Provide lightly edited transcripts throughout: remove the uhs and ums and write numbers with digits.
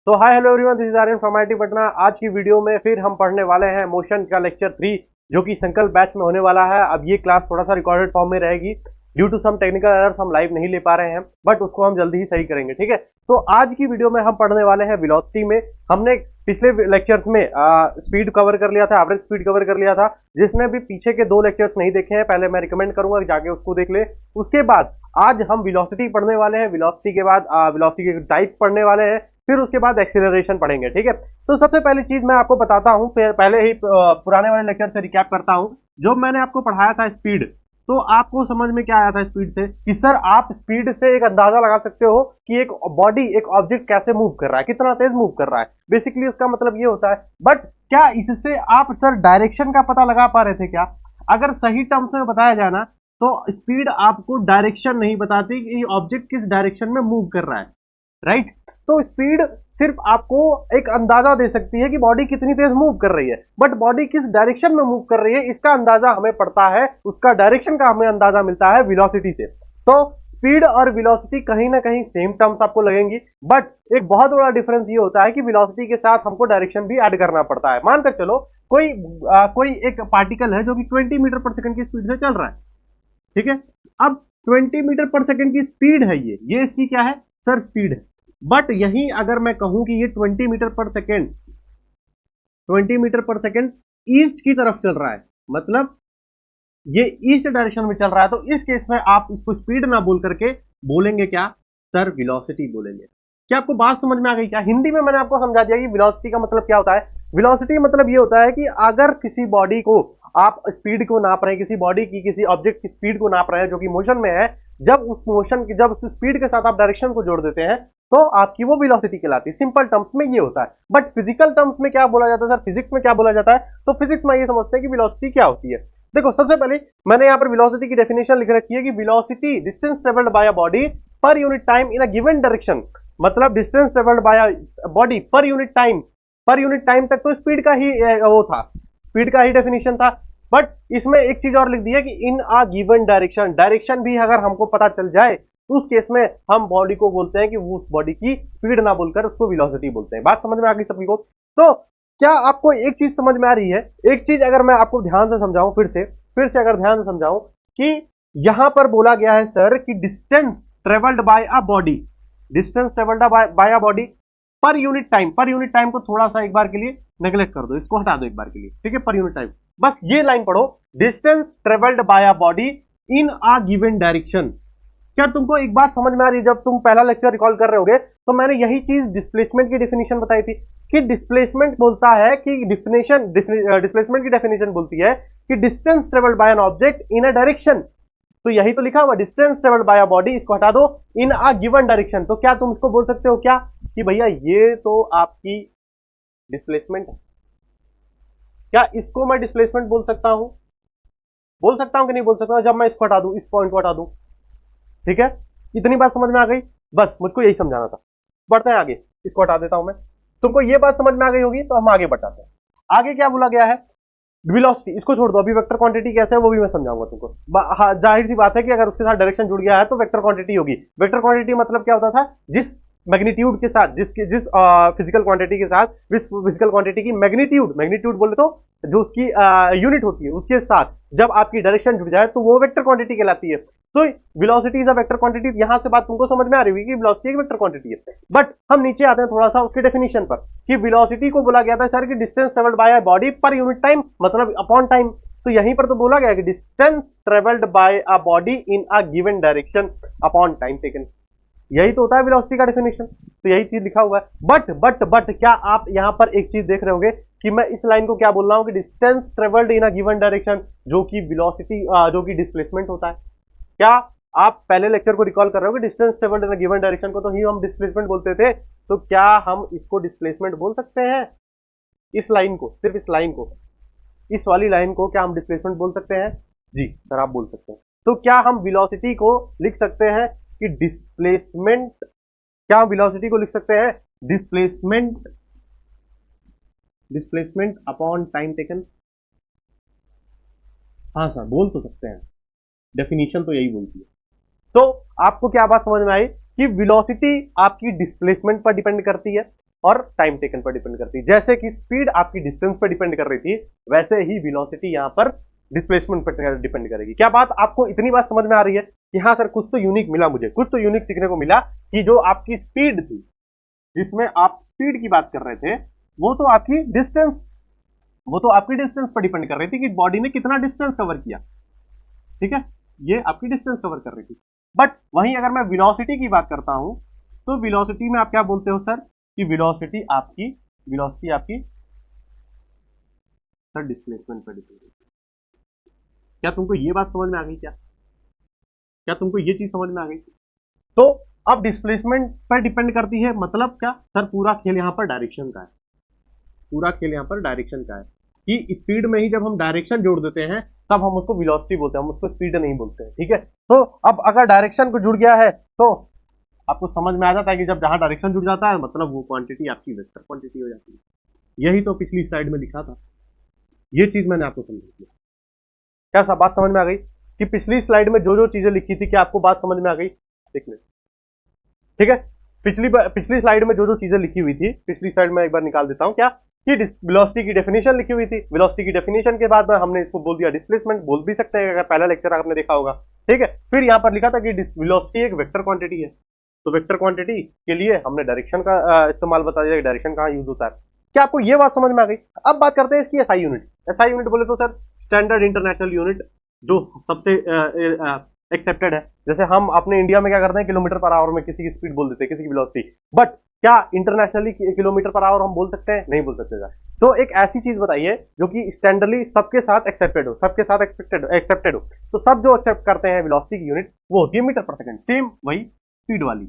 तो hi hello everyone, this is Aryan from IT Patna. आज की वीडियो में फिर हम पढ़ने वाले हैं मोशन का लेक्चर 3 जो कि संकल्प बैच में होने वाला है। अब ये क्लास थोड़ा सा रिकॉर्डेड फॉर्म में रहेगी, due to some technical errors हम लाइव नहीं ले पा रहे हैं, बट उसको हम जल्दी ही सही करेंगे। ठीक है, तो आज की वीडियो में हम पढ़ने वाले हैं वेलोसिटी में। हमने पिछले लेक्चर्स में स्पीड कवर कर लिया था, एवरेज स्पीड कवर कर लिया था। जिसने भी पीछे के 2 लेक्चर्स नहीं देखे हैं, पहले मैं रिकमेंड करूंगा कि जाके उसको देख ले। उसके बाद आज हम वेलोसिटी पढ़ने वाले हैं। वेलोसिटी के बाद वेलोसिटी के टाइप्स पढ़ने वाले हैं, फिर उसके बाद एक्सीलरेशन पढ़ेंगे। ठीक है, तो सबसे पहली चीज मैं आपको बताता हूं, पहले ही पुराने वाले लेक्चर से रिकैप करता हूं। जो मैंने आपको पढ़ाया था स्पीड, तो आपको समझ में क्या आया था स्पीड से कि सर आप स्पीड से एक अंदाजा लगा सकते हो कि एक बॉडी, एक ऑब्जेक्ट कैसे मूव कर रहा है, कितना तेज मूव कर रहा है। बेसिकली उसका मतलब ये होता है। बट क्या इससे आप सर डायरेक्शन का पता लगा पा रहे थे क्या? अगर सही टर्म्स में बताया जाए ना, तो स्पीड आपको डायरेक्शन नहीं बताती कि ऑब्जेक्ट किस डायरेक्शन में मूव कर रहा है, राइट? तो स्पीड सिर्फ आपको एक अंदाजा दे सकती है कि बॉडी कितनी तेज मूव कर रही है, बट बॉडी किस डायरेक्शन में मूव कर रही है इसका अंदाजा हमें पड़ता है, उसका डायरेक्शन का हमें अंदाजा मिलता है वेलोसिटी से। तो स्पीड और वेलोसिटी कहीं ना कहीं सेम टर्म्स आपको लगेंगी, बट एक बहुत बड़ा डिफरेंस ये होता है कि वेलोसिटी के साथ हमको डायरेक्शन भी ऐड करना पड़ता है। मानकर चलो कोई एक पार्टिकल है जो कि 20 मीटर पर सेकंड की स्पीड से चल रहा है। ठीक है, अब 20 मीटर पर सेकंड की स्पीड है, ये इसकी क्या है सर? स्पीड है। बट यही अगर मैं कहूं कि ये 20 मीटर पर सेकेंड 20 मीटर पर सेकेंड ईस्ट की तरफ चल रहा है, मतलब ये ईस्ट डायरेक्शन में चल रहा है, तो इस केस में आप इसको स्पीड ना बोल करके बोलेंगे क्या सर? वेलोसिटी बोलेंगे। क्या आपको बात समझ में आ गई? क्या हिंदी में मैंने आपको समझा दिया कि वेलोसिटी का मतलब क्या होता है। वेलोसिटी मतलब ये होता है कि अगर किसी बॉडी को आप स्पीड को नाप रहे हैं, किसी बॉडी की, किसी ऑब्जेक्ट की स्पीड को नाप रहे हैं जो कि मोशन में है, जब उस स्पीड के साथ आप डायरेक्शन को जोड़ देते हैं तो आपकी वो वेलोसिटी कहलाती है। सिंपल टर्म्स में ये होता है। बट फिजिकल टर्म्स में क्या बोला जाता है सर? फिजिक्स में क्या बोला जाता है? तो फिजिक्स में ये समझते हैं कि वेलोसिटी क्या होती है। देखो, सबसे पहले मैंने यहाँ पर वेलोसिटी की डेफिनेशन लिख रखी है कि velocity distance travelled by a body per unit time in a given direction. मतलब distance travelled by a body per unit time तक तो स्पीड का ही वो था, स्पीड का ही डेफिनेशन था। बट इसमें एक चीज और लिख दी है कि इन अ गिवन डायरेक्शन भी अगर हमको पता चल जाए तो उस केस में हम बॉडी को बोलते हैं कि वो उस बॉडी की स्पीड ना बोलकर उसको वेलोसिटी बोलते हैं। बात समझ में आ गई सभी को? तो क्या आपको एक चीज समझ में आ रही है? एक चीज अगर मैं आपको ध्यान से समझाऊं, फिर से अगर ध्यान से समझाऊं कि यहां पर बोला गया है सर कि distance travelled by a body, distance travelled by a body per unit time को थोड़ा सा एक बार के लिए नेग्लेक्ट कर दो, इसको हटा दो एक बार के लिए। ठीक है, पर यूनिट टाइम, बस ये लाइन पढ़ो, distance travelled by a body in a given direction. क्या तुमको एक बात समझ में आ रही है? जब तुम पहला लेक्चर रिकॉल कर रहे होगे तो मैंने यही चीज डिस्प्लेसमेंट की डेफिनेशन बताई थी कि डिस्प्लेसमेंट बोलता है कि डिस्प्लेसमेंट की डेफिनेशन बोलती है कि distance travelled bye an object in a direction. तो यही तो लिखा हुआ, distance travelled by a body, इसको हटा दो, इन अ गिवन डायरेक्शन। तो क्या तुम इसको बोल सकते हो क्या कि भैया ये तो आपकी डिस्प्लेसमेंट है? क्या इसको मैं डिस्प्लेसमेंट बोल सकता हूं? बोल सकता हूं कि नहीं बोल सकता जब मैं इसको हटा दूं, इस पॉइंट को हटा दूं? ठीक है, इतनी बात समझ में आ गई? बस मुझको यही समझाना था। बढ़ते हैं आगे, इसको हटा देता हूं मैं। तुमको ये बात समझ में आ गई होगी, तो हम आगे बढ़ाते हैं। आगे क्या बोला गया है? वेलोसिटी, इसको छोड़ दो, अभी वेक्टर क्वांटिटी कैसे है वो भी मैं समझाऊंगा तुमको। हाँ, जाहिर सी बात है कि अगर उसके साथ डायरेक्शन जुड़ गया है तो वेक्टर क्वांटिटी होगी। वेक्टर क्वांटिटी मतलब क्या होता था? जिस मैग्नीट्यूड के साथ, जिस फिजिकल क्वांटिटी के साथ, जिस फिजिकल क्वांटिटी की मैग्नीट्यूड बोले तो जो उसकी यूनिट होती है, उसके साथ जब आपकी डायरेक्शन जुड़ जाए तो वो वेक्टर क्वांटिटी कहलाती है। तो velocity is a vector quantity. यहां से बात तुमको समझ में आ रही होगी कि वेलोसिटी एक वेक्टर क्वांटिटी है। बट हम नीचे आते हैं थोड़ा सा उसके डेफिनेशन पर कि वेलोसिटी को बोला गया था सर कि distance travelled by a body per unit time, मतलब अपॉन टाइम। तो यहीं पर तो बोला गया कि distance travelled by a body in a given direction upon time taken. यही तो होता है वेलोसिटी का डेफिनेशन। तो यही चीज लिखा हुआ है। बट क्या आप यहां पर एक चीज देख रहे होगे कि मैं इस लाइन को क्या बोल रहा हूं कि distance travelled in a given direction, जो कि वेलोसिटी, जो कि डिस्प्लेसमेंट होता है। क्या आप पहले लेक्चर को रिकॉल कर रहे हो कि distance travelled in a given direction को तो ही हम डिस्प्लेसमेंट बोलते थे? तो क्या हम इसको डिस्प्लेसमेंट बोल सकते हैं? इस लाइन को, सिर्फ इस लाइन को, इस वाली लाइन को क्या हम डिस्प्लेसमेंट बोल सकते हैं? जी सर, आप बोल सकते हैं। तो क्या हम वेलोसिटी को लिख सकते हैं कि डिस्प्लेसमेंट, क्या हम वेलोसिटी को लिख सकते हैं डिस्प्लेसमेंट अपॉन टाइम टेकन? हाँ सर, बोल तो सकते हैं, डेफिनेशन तो यही बोलती है। तो आपको क्या बात समझ में आई कि वेलोसिटी आपकी डिस्प्लेसमेंट पर डिपेंड करती है। और टाइम टेकन पर डिपेंड करती है। जैसे कि स्पीड आपकी डिस्टेंस पर डिपेंड कर रही थी, वैसे ही वेलोसिटी यहाँ पर डिस्प्लेसमेंट पर डिपेंड करेगी। क्या बात आपको इतनी बात समझ में आ रही है कि हाँ सर कुछ तो यूनिक मिला, मुझे कुछ तो यूनिक सीखने को मिला कि जो आपकी स्पीड थी, जिसमें आप स्पीड की बात कर रहे थे, वो तो आपकी डिस्टेंस पर डिपेंड कर रही थी कि बॉडी ने कितना डिस्टेंस कवर किया। ठीक है, ये आपकी डिस्टेंस कवर कर रही थी। बट वहीं अगर मैं वेलोसिटी की बात करता हूं तो वेलोसिटी में आप क्या बोलते हो सर कि वेलोसिटी आपकी सर डिस्प्लेसमेंट पर डिपेंड करती है। क्या तुमको ये बात समझ में आ गई? क्या तुमको ये चीज समझ में आ गई? तो अब डिस्प्लेसमेंट पर डिपेंड करती है, मतलब क्या सर? पूरा खेल यहां पर डायरेक्शन का है, कि स्पीड में ही जब हम डायरेक्शन जोड़ देते हैं तब हम उसको वेलोसिटी बोलते हैं, हम उसको स्पीड नहीं बोलते हैं। ठीक है, तो अब अगर डायरेक्शन को जुड़ गया है तो आपको समझ में आ जाता है कि जब जहां डायरेक्शन जुड़ जाता है मतलब वो क्वांटिटी आपकी वेक्टर क्वांटिटी हो जाती है। यही तो पिछली स्लाइड में लिखा था, ये चीज मैंने आपको समझा दिया। क्या सब बात समझ में आ गई कि पिछली स्लाइड में जो जो चीजें लिखी थी, क्या आपको बात समझ में आ गई? एक मिनट, ठीक है, पिछली स्लाइड में जो जो चीजें लिखी हुई थी, पिछली स्लाइड में एक बार निकाल देता हूं। क्या कि वेलोसिटी की डेफिनेशन लिखी हुई थी, वेलोसिटी की डेफिनेशन के बाद में हमने इसको बोल दिया डिस्प्लेसमेंट, बोल भी सकते हैं अगर पहला लेक्चर आपने देखा होगा। ठीक है, फिर यहां पर लिखा था कि वेलोसिटी एक वेक्टर क्वांटिटी है, तो वेक्टर क्वांटिटी के लिए हमने डायरेक्शन का इस्तेमाल बता दिया, डायरेक्शन कहां यूज होता है। क्या आपको ये बात समझ में आ गई? अब बात करते हैं इसकी एसआई यूनिट। एसआई यूनिट बोले तो सर स्टैंडर्ड इंटरनेशनल यूनिट, जो सबसे एक्सेप्टेड है। जैसे हम अपने इंडिया में क्या करते हैं, किलोमीटर पर आवर में किसी की स्पीड बोल देते हैं, किसी की वेलोसिटी, बट क्या इंटरनेशनली किलोमीटर पर आवर हम बोल सकते हैं? नहीं बोल सकते सर। तो एक ऐसी चीज बताइए जो कि स्टैंडर्डली सबके साथ एक्सेप्टेड हो, सबके साथ एक्सेप्टेड हो। तो सब जो एक्सेप्ट करते हैं वेलोसिटी की यूनिट, वो होती है मीटर पर सेकंड, सेम वही स्पीड वाली,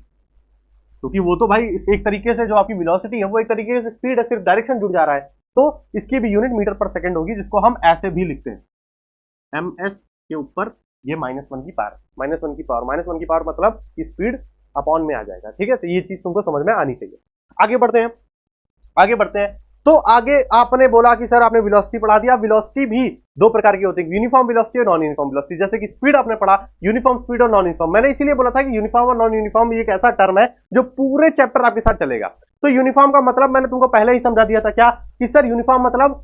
क्योंकि वो तो भाई एक तरीके से जो आपकी वेलोसिटी है वो एक तरीके से स्पीड है, सिर्फ डायरेक्शन जुड़ जा रहा है, तो इसकी भी यूनिट मीटर पर सेकंड होगी, जिसको हम ऐसे भी लिखते हैं ms के ऊपर ये -1 की पावर, -1 की पावर मतलब स्पीड अपॉन में आ जाएगा। ठीक है, तो ये चीज तुमको समझ में आनी चाहिए। आगे बढ़ते हैं। तो आगे आपने बोला कि सर आपने वेलोसिटी पढ़ा दिया। वेलोसिटी भी दो प्रकार की होती है, यूनिफॉर्म वेलोसिटी और नॉन यूनिफॉर्म वेलोसिटी। जैसे कि स्पीड आपने पढ़ा, यूनिफॉर्म स्पीड और नॉन यूनिफॉर्म। मैंने इसीलिए बोला था कि यूनिफॉर्म और नॉन यूनिफॉर्म एक ऐसा टर्म है जो पूरे चैप्टर आपके साथ चलेगा। तो यूनिफॉर्म का मतलब मैंने तुमको पहले ही समझा दिया था, क्या कि सर यूनिफॉर्म मतलब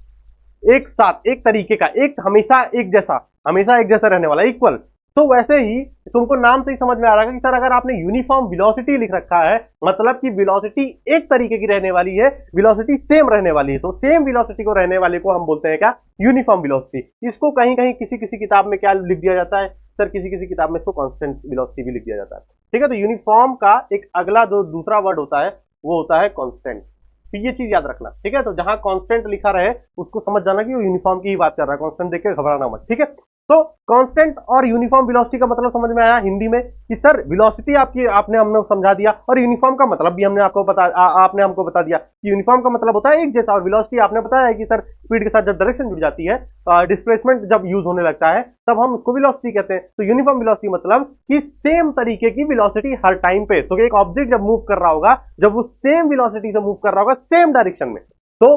एक साथ, एक तरीके का, एक हमेशा एक जैसा रहने वाला, इक्वल। तो वैसे ही तुमको नाम से ही समझ में आ रहा है कि सर अगर आपने यूनिफॉर्म वेलोसिटी लिख रखा है, मतलब कि वेलोसिटी एक तरीके की रहने वाली है, वेलोसिटी सेम रहने वाली है, तो सेम वेलोसिटी को रहने वाले को हम बोलते हैं क्या? Uniform velocity. इसको कहीं कहीं किसी किताब में क्या लिख दिया जाता है सर? किसी किताब में इसको कांस्टेंट वेलोसिटी भी लिख दिया जाता है। ठीक है, तो यूनिफॉर्म का एक अगला जो दूसरा वर्ड होता है वो होता है कांस्टेंट। तो ये चीज याद रखना। ठीक है, तो जहां कांस्टेंट लिखा रहे उसको समझ जाना कि वो यूनिफॉर्म की ही बात कर रहा है, कांस्टेंट देख के घबराना मत। ठीक है, तो कांस्टेंट और यूनिफॉर्म वेलोसिटी का मतलब समझ में आया हिंदी में कि सर वेलोसिटी आपने हमने समझा दिया, और यूनिफॉर्म का मतलब भी हमने आपको आपने हमको बता दिया कि यूनिफॉर्म का मतलब होता है एक जैसा, और वेलोसिटी आपने बताया है कि सर स्पीड के साथ जब डायरेक्शन जुड़ जाती है, डिस्प्लेसमेंट जब यूज होने लगता है, तब हम उसको वेलोसिटी कहते हैं। तो यूनिफॉर्म वेलोसिटी मतलब कि सेम तरीके की वेलोसिटी हर टाइम पे। तो एक ऑब्जेक्ट जब मूव कर रहा होगा, जब वो सेम वेलोसिटी से मूव कर रहा होगा सेम डायरेक्शन में, तो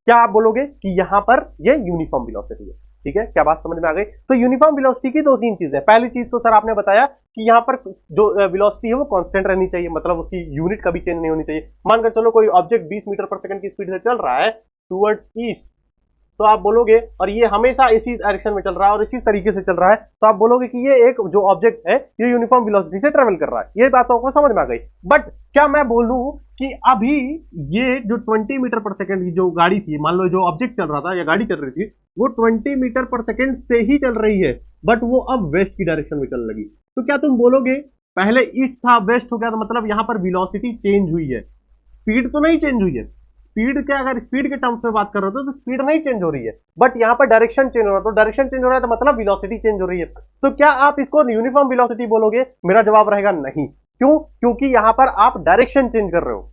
क्या आप बोलोगे कि यहां पर ये यूनिफॉर्म वेलोसिटी है। ठीक है, क्या बात समझ में आ गई? तो यूनिफॉर्म वेलोसिटी की दो तीन चीजें। पहली चीज तो सर आपने बताया कि यहाँ पर जो वेलोसिटी है वो कांस्टेंट रहनी चाहिए, मतलब उसकी यूनिट कभी चेंज नहीं होनी चाहिए। मानकर चलो कोई ऑब्जेक्ट 20 मीटर पर सेकंड की स्पीड से चल रहा है टुवर्ड्स ईस्ट, तो आप बोलोगे, और ये हमेशा इसी डायरेक्शन में चल रहा है और इसी तरीके से चल रहा है, तो आप बोलोगे कि ये एक जो ऑब्जेक्ट है ये यूनिफॉर्म वेलोसिटी से ट्रेवल कर रहा है। ये बात आपको समझ में आ गई। बट क्या मैं बोलूं कि अभी ये जो 20 मीटर पर सेकंड की जो गाड़ी थी, मान लो जो ऑब्जेक्ट चल रहा था या गाड़ी चल रही थी, वो 20 मीटर पर सेकंड से ही चल रही है, बट वो अब वेस्ट की डायरेक्शन में चलने लगी, तो क्या तुम बोलोगे पहले ईस्ट था वेस्ट हो गया, तो मतलब यहां पर वेलोसिटी चेंज हुई है, स्पीड तो नहीं चेंज हुई है। स्पीड क्या, अगर स्पीड के टर्म्स में बात कर रहे हो तो स्पीड नहीं चेंज हो रही है, बट यहाँ पर डायरेक्शन चेंज हो रहा है, तो डायरेक्शन चेंज हो रहा है तो मतलब वेलोसिटी चेंज हो रही है। तो क्या आप इसको यूनिफॉर्म वेलोसिटी बोलोगे? मेरा जवाब रहेगा नहीं। क्यों? क्योंकि यहां पर आप डायरेक्शन चेंज कर रहे हो।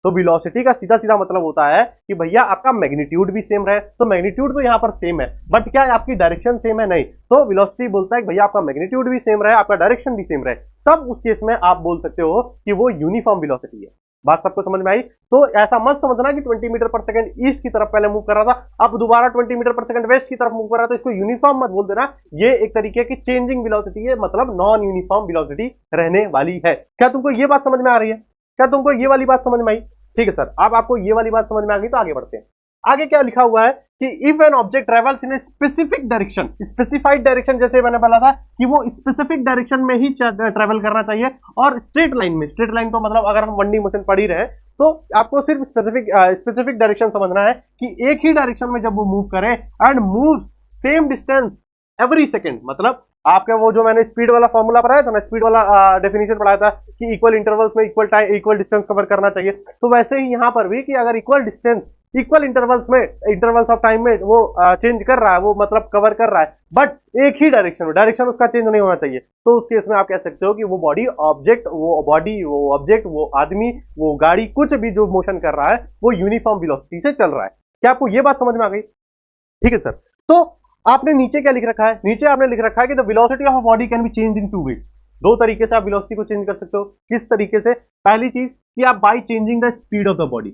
तो वेलोसिटी का सीधा सीधा मतलब होता है कि भैया आपका मैग्नीट्यूड भी सेम रहे, तो मैग्नीट्यूड तो यहां पर सेम है, बट क्या आपकी डायरेक्शन सेम है? नहीं। तो वेलोसिटी बोलता है कि भैया आपका मैग्नीट्यूड भी सेम रहे, आपका डायरेक्शन भी सेम रहे, तब उस केस में आप बोल सकते हो कि वो यूनिफॉर्म वेलोसिटी है। बात सबको समझ में आई? तो ऐसा मत समझना कि 20 मीटर पर सेकंड ईस्ट की तरफ पहले मूव कर रहा था, अब दोबारा 20 मीटर पर सेकंड वेस्ट की तरफ मूव कर रहा था, तो इसको यूनिफॉर्म मत बोल देना। ये एक तरीके की चेंजिंग वेलोसिटी है, मतलब नॉन यूनिफॉर्म वेलोसिटी रहने वाली है। क्या तुमको ये बात समझ में आ रही है? क्या तुमको ये वाली बात समझ में आई ठीक है सर, अब आपको ये वाली बात समझ में आ गई तो आगे बढ़ते हैं। आगे क्या लिखा हुआ है कि if an object travels in a specific direction, specified direction, जैसे मैंने बोला था कि वो स्पेसिफिक डायरेक्शन में ही ट्रेवल करना चाहिए, और स्ट्रेट लाइन में, स्ट्रेट लाइन तो मतलब अगर हम 1D मोशन पढ़ ही रहे तो आपको सिर्फ स्पेसिफिक डायरेक्शन समझना है कि एक ही डायरेक्शन में जब वो मूव करे and move same distance every second, मतलब आपका वो जो मैंने स्पीड वाला फॉर्मूला पढ़ाया था ना, स्पीड वाला डेफिनेशन पढ़ाया था कि इक्वल इंटरवल्स में equal time equal distance cover करना चाहिए, तो वैसे ही यहाँ पर भी कि अगर इक्वल डिस्टेंस इक्वल इंटरवल्स में, इंटरवल्स ऑफ टाइम में वो चेंज कर रहा है, वो मतलब कवर कर रहा है, बट एक ही डायरेक्शन में, डायरेक्शन उसका चेंज नहीं होना चाहिए, तो उस केस में आप कह सकते हो कि वो बॉडी ऑब्जेक्ट, वो बॉडी, वो ऑब्जेक्ट, वो आदमी, वो गाड़ी, कुछ भी जो मोशन कर रहा है वो यूनिफॉर्म वेलोसिटी से चल रहा है। क्या आपको ये बात समझ में आ गई? ठीक है सर, तो आपने नीचे क्या लिख रखा है? नीचे आपने लिख रखा है कि the velocity of a body can be change in 2 ways. दो तरीके से आप वेलोसिटी को चेंज कर सकते हो। किस तरीके से? पहली चीज कि आप by changing the speed of the body,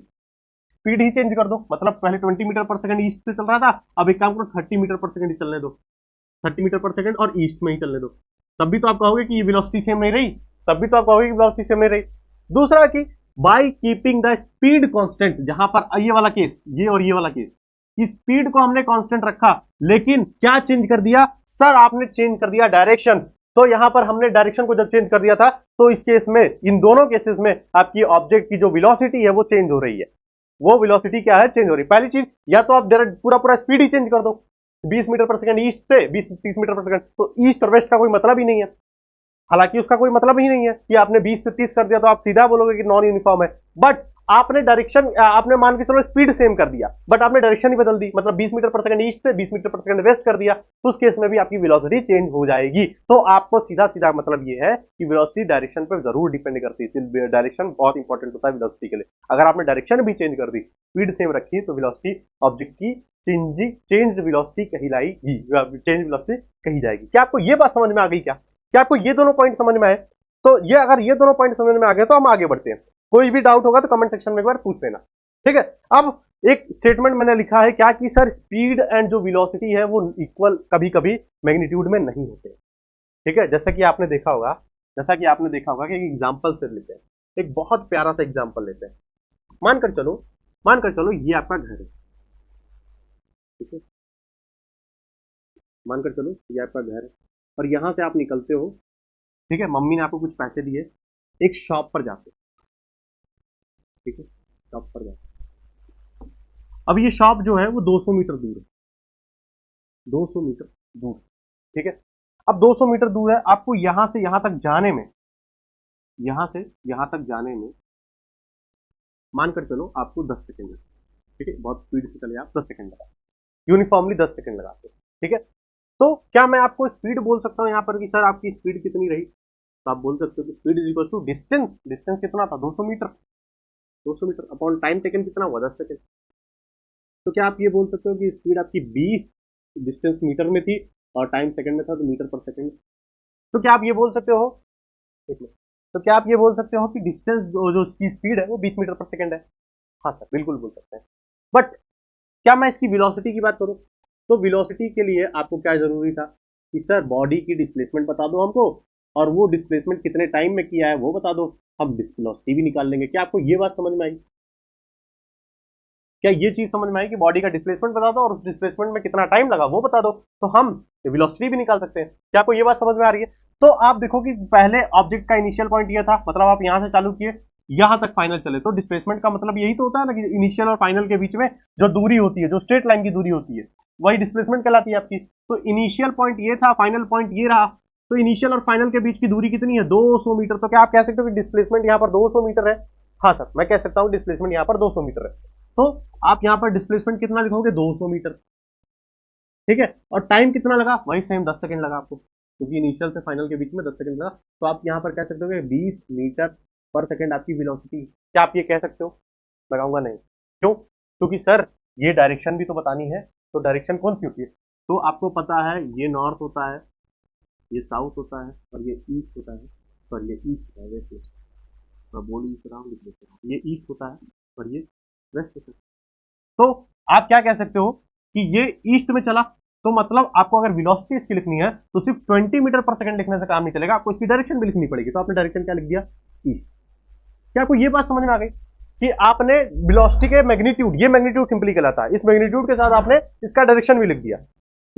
speed he change कर दो, मतलब पहले 20 मीटर पर सेकंड ईस्ट से चल रहा था, अब एक काम करो 30 मीटर पर सेकंड ही चलने दो, 30 मीटर पर सेकंड और ईस्ट में ही चलने दो, तब भी तो आप कहोगे कि ये वेलोसिटी सेम नहीं रही, तब भी तो आप कहोगे कि वेलोसिटी सेम नहीं रही। दूसरा कि by keeping the speed constant, जहां पर ये वाला केस, ये और ये वाला केस, कि स्पीड को हमने कांस्टेंट रखा, लेकिन क्या चेंज कर दिया सर? आपने चेंज कर दिया डायरेक्शन। तो यहां पर हमने डायरेक्शन को जब चेंज कर दिया था, तो इस केस में, इन दोनों केसेस में आपकी ऑब्जेक्ट की जो वेलोसिटी है वो चेंज हो रही है। वो वेलोसिटी क्या है? चेंज हो रही है। पहली चीज, या तो आप पूरा पूरा स्पीड ही चेंज कर दो, 20 मीटर पर सेकंड ईस्ट से 20-30 मीटर पर सेकंड, तो ईस्ट और वेस्ट का कोई मतलब ही नहीं है। हालांकि उसका कोई मतलब ही नहीं है कि आपने 20 से 30 कर दिया तो आप सीधा बोलोगे कि नॉन यूनिफॉर्म है, बट आपने डायरेक्शन, आपने मान के चलो स्पीड सेम कर दिया, बट आपने डायरेक्शन ही बदल दी, मतलब 20 मीटर पर सेकंड ईस्ट से 20 मीटर पर सेकंड वेस्ट कर दिया, तो उस केस में भी आपकी वेलोसिटी चेंज हो जाएगी। तो आपको सीधा सीधा मतलब ये है कि वेलोसिटी डायरेक्शन पर जरूर डिपेंड करती है। डायरेक्शन बहुत इंपॉर्टेंट होता है वेलोसिटी के लिए। अगर आपने डायरेक्शन भी चेंज कर दी, स्पीड सेम रखी, तो वेलोसिटी ऑब्जेक्ट की चेंज वेलोसिटी कहलाएगी, चेंज वेलोसिटी कही जाएगी। क्या आपको ये बात समझ में आ गई? क्या आपको ये दोनों पॉइंट समझ में आए? तो ये, अगर ये दोनों पॉइंट समझ में आ गए तो हम आगे बढ़ते हैं। कोई भी डाउट होगा तो कमेंट सेक्शन में एक बार पूछ लेना, ठीक है। अब एक स्टेटमेंट मैंने लिखा है क्या कि सर स्पीड एंड जो वेलोसिटी है वो इक्वल कभी कभी मैग्नीट्यूड में नहीं होते, ठीक है। जैसा कि आपने देखा होगा कि एक एग्जांपल से लेते हैं, एक बहुत प्यारा सा एग्जांपल लेते हैं। मानकर चलो ये आपका घर है, ठीक है। मानकर चलो ये आपका घर है और यहां से आप निकलते हो, ठीक है। मम्मी ने आपको कुछ पैसे दिए, एक शॉप पर जाते, ठीक है, शॉप पर जाते। अब ये शॉप जो है वो 200 मीटर दूर है, 200 मीटर दूर, ठीक है। अब 200 मीटर दूर है, आपको यहां से यहां तक जाने में, यहां से यहां तक जाने में मानकर चलो आपको 10 सेकंड है, ठीक है। बहुत स्पीड से चले आप 10 सेकंड लगा, यूनिफॉर्मली 10 सेकंड लगाते, ठीक है। तो क्या मैं आपको स्पीड बोल सकता हूं यहां पर कि सर आपकी स्पीड कितनी रही? तो आप बोल सकते हो कि speed is equal to distance, distance कितना था? 200 meter, 200 meter upon time taken कितना हुआ? 10 सेकंड। तो क्या आप ये बोल सकते हो कि स्पीड आपकी 20 डिस्टेंस मीटर में थी और टाइम सेकंड में था, तो मीटर पर सेकंड। तो क्या आप ये बोल सकते हो, तो क्या आप ये बोल सकते हो कि डिस्टेंस जो उसकी स्पीड है वो 20 मीटर पर सेकंड है? हाँ सर, बिल्कुल बोल सकते हैं। बट क्या मैं इसकी वेलोसिटी की बात करूं, तो वेलोसिटी के लिए आपको क्या जरूरी था कि सर बॉडी की डिस्प्लेसमेंट बता दो हमको, और वो डिस्प्लेसमेंट कितने टाइम में किया है वो बता दो, हम वेलोसिटी भी निकाल लेंगे। क्या आपको ये बात समझ में आई? क्या ये चीज समझ में आई कि बॉडी का डिस्प्लेसमेंट बता दो और उस डिस्प्लेसमेंट में कितना टाइम लगा वो बता दो, तो हम वेलोसिटी भी निकाल सकते हैं। क्या आपको ये बात समझ में आ रही है? तो आप देखो कि पहले ऑब्जेक्ट का इनिशियल पॉइंट ये था, मतलब आप यहां से चालू किए यहां तक फाइनल चले, तो डिस्प्लेसमेंट का मतलब यही तो होता है ना कि इनिशियल और फाइनल के बीच में जो दूरी होती है, जो स्ट्रेट लाइन की दूरी होती है, वही डिस्प्लेसमेंट कहलाती है आपकी। तो इनिशियल पॉइंट ये था, फाइनल पॉइंट ये रहा, तो इनिशियल और फाइनल के बीच की दूरी कितनी है? 200 मीटर। तो क्या आप कह सकते हो कि डिस्प्लेसमेंट यहाँ पर 200 मीटर है? हाँ सर, मैं कह सकता हूँ डिस्प्लेसमेंट यहाँ पर 200 मीटर है। तो आप यहाँ पर डिस्प्लेसमेंट कितना लिखोगे? 200 मीटर, ठीक है। और टाइम कितना लगा? वही सेम 10 सेकंड लगा आपको, क्योंकि इनिशियल से फाइनल के बीच में 10 सेकंड लगा। तो आप यहाँ पर कह सकते हो कि 20 मीटर पर सेकंड आपकी वेलोसिटी। क्या आप ये कह सकते हो? लगाऊंगा नहीं। क्यों? क्योंकि सर ये डायरेक्शन भी तो बतानी है, तो डायरेक्शन कौन सी होती है? तो आपको पता है ये नॉर्थ होता है, ये साउथ होता है और ये ईस्ट होता है, और ये ईस्ट है, वैसे मैं बोल नहीं रहा हूँ, ये ईस्ट होता है और ये वेस्ट होता है। तो आप क्या कह सकते हो कि ये ईस्ट में चला, तो मतलब आपको अगर वेलोसिटी इसकी लिखनी है तो सिर्फ 20 मीटर पर सेकंड लिखने से काम नहीं चलेगा, आपको इसकी डायरेक्शन भी लिखनी पड़ेगी। तो आपने डायरेक्शन क्या लिख दिया? ईस्ट। क्या आपको ये बात समझ में आ गई? कि आपने वेलोसिटी के मैग्नीट्यूड, ये मैग्नीट्यूड सिंपली कहलाता है, इस मैग्नीट्यूड के साथ आपने इसका डायरेक्शन भी लिख दिया।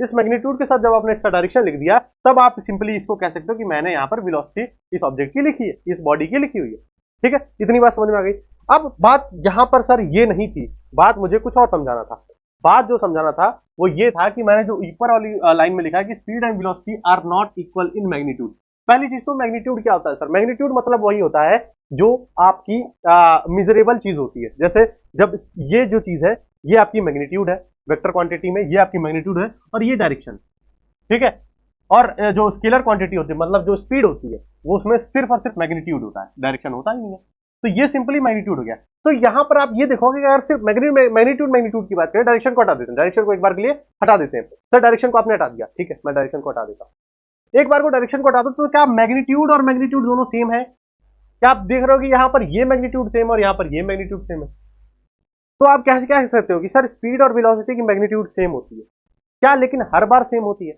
इस मैग्नीट्यूड के साथ जब आपने इसका डायरेक्शन लिख दिया, तब आप सिंपली इसको कह सकते हो कि मैंने यहाँ पर वेलोसिटी इस ऑब्जेक्ट की लिखी है, इस बॉडी की लिखी हुई है। ठीक है, इतनी बात समझ में आ गई। अब बात यहां पर सर ये नहीं थी, बात मुझे कुछ और समझाना था। बात जो समझाना था वो ये था कि मैंने जो ऊपर वाली लाइन में लिखा है कि speed and velocity are not equal in magnitude. पहली चीज तो मैग्नीट्यूड क्या होता है सर? मैग्नीट्यूड मतलब वही होता है जो आपकी मिजरेबल चीज होती है। जैसे जब ये जो चीज है ये आपकी मैग्नीट्यूड है वेक्टर क्वांटिटी में, ये आपकी मैग्नीट्यूड है और ये डायरेक्शन, ठीक है। और जो स्केलर क्वांटिटी होती है, मतलब जो स्पीड होती है, वो उसमें सिर्फ और सिर्फ मैग्नीट्यूड होता है, डायरेक्शन होता ही नहीं है। तो ये सिंपली मैग्नीट्यूड हो गया। तो यहां पर आप ये देखोगे कि अगर सिर्फ मैग्नीट्यूड की बात करें, डायरेक्शन को हटा देते हैं, डायरेक्शन को एक बार के लिए हटा देते हैं। सर डायरेक्शन को आपने हटा दिया, ठीक है, मैं डायरेक्शन को हटा देता हूं। एक बार को डायरेक्शन को हटा दो तो क्या मैग्नीट्यूड और मैग्नीट्यूड दोनों सेम है? क्या आप देख रहे हो कि यहां पर ये मैग्नीट्यूड सेम और यहां पर ये मैग्नीट्यूड सेम है? तो आप कैसे कह सकते हो कि सर स्पीड और वेलोसिटी की मैग्नीट्यूड सेम होती है? क्या लेकिन हर बार सेम होती है?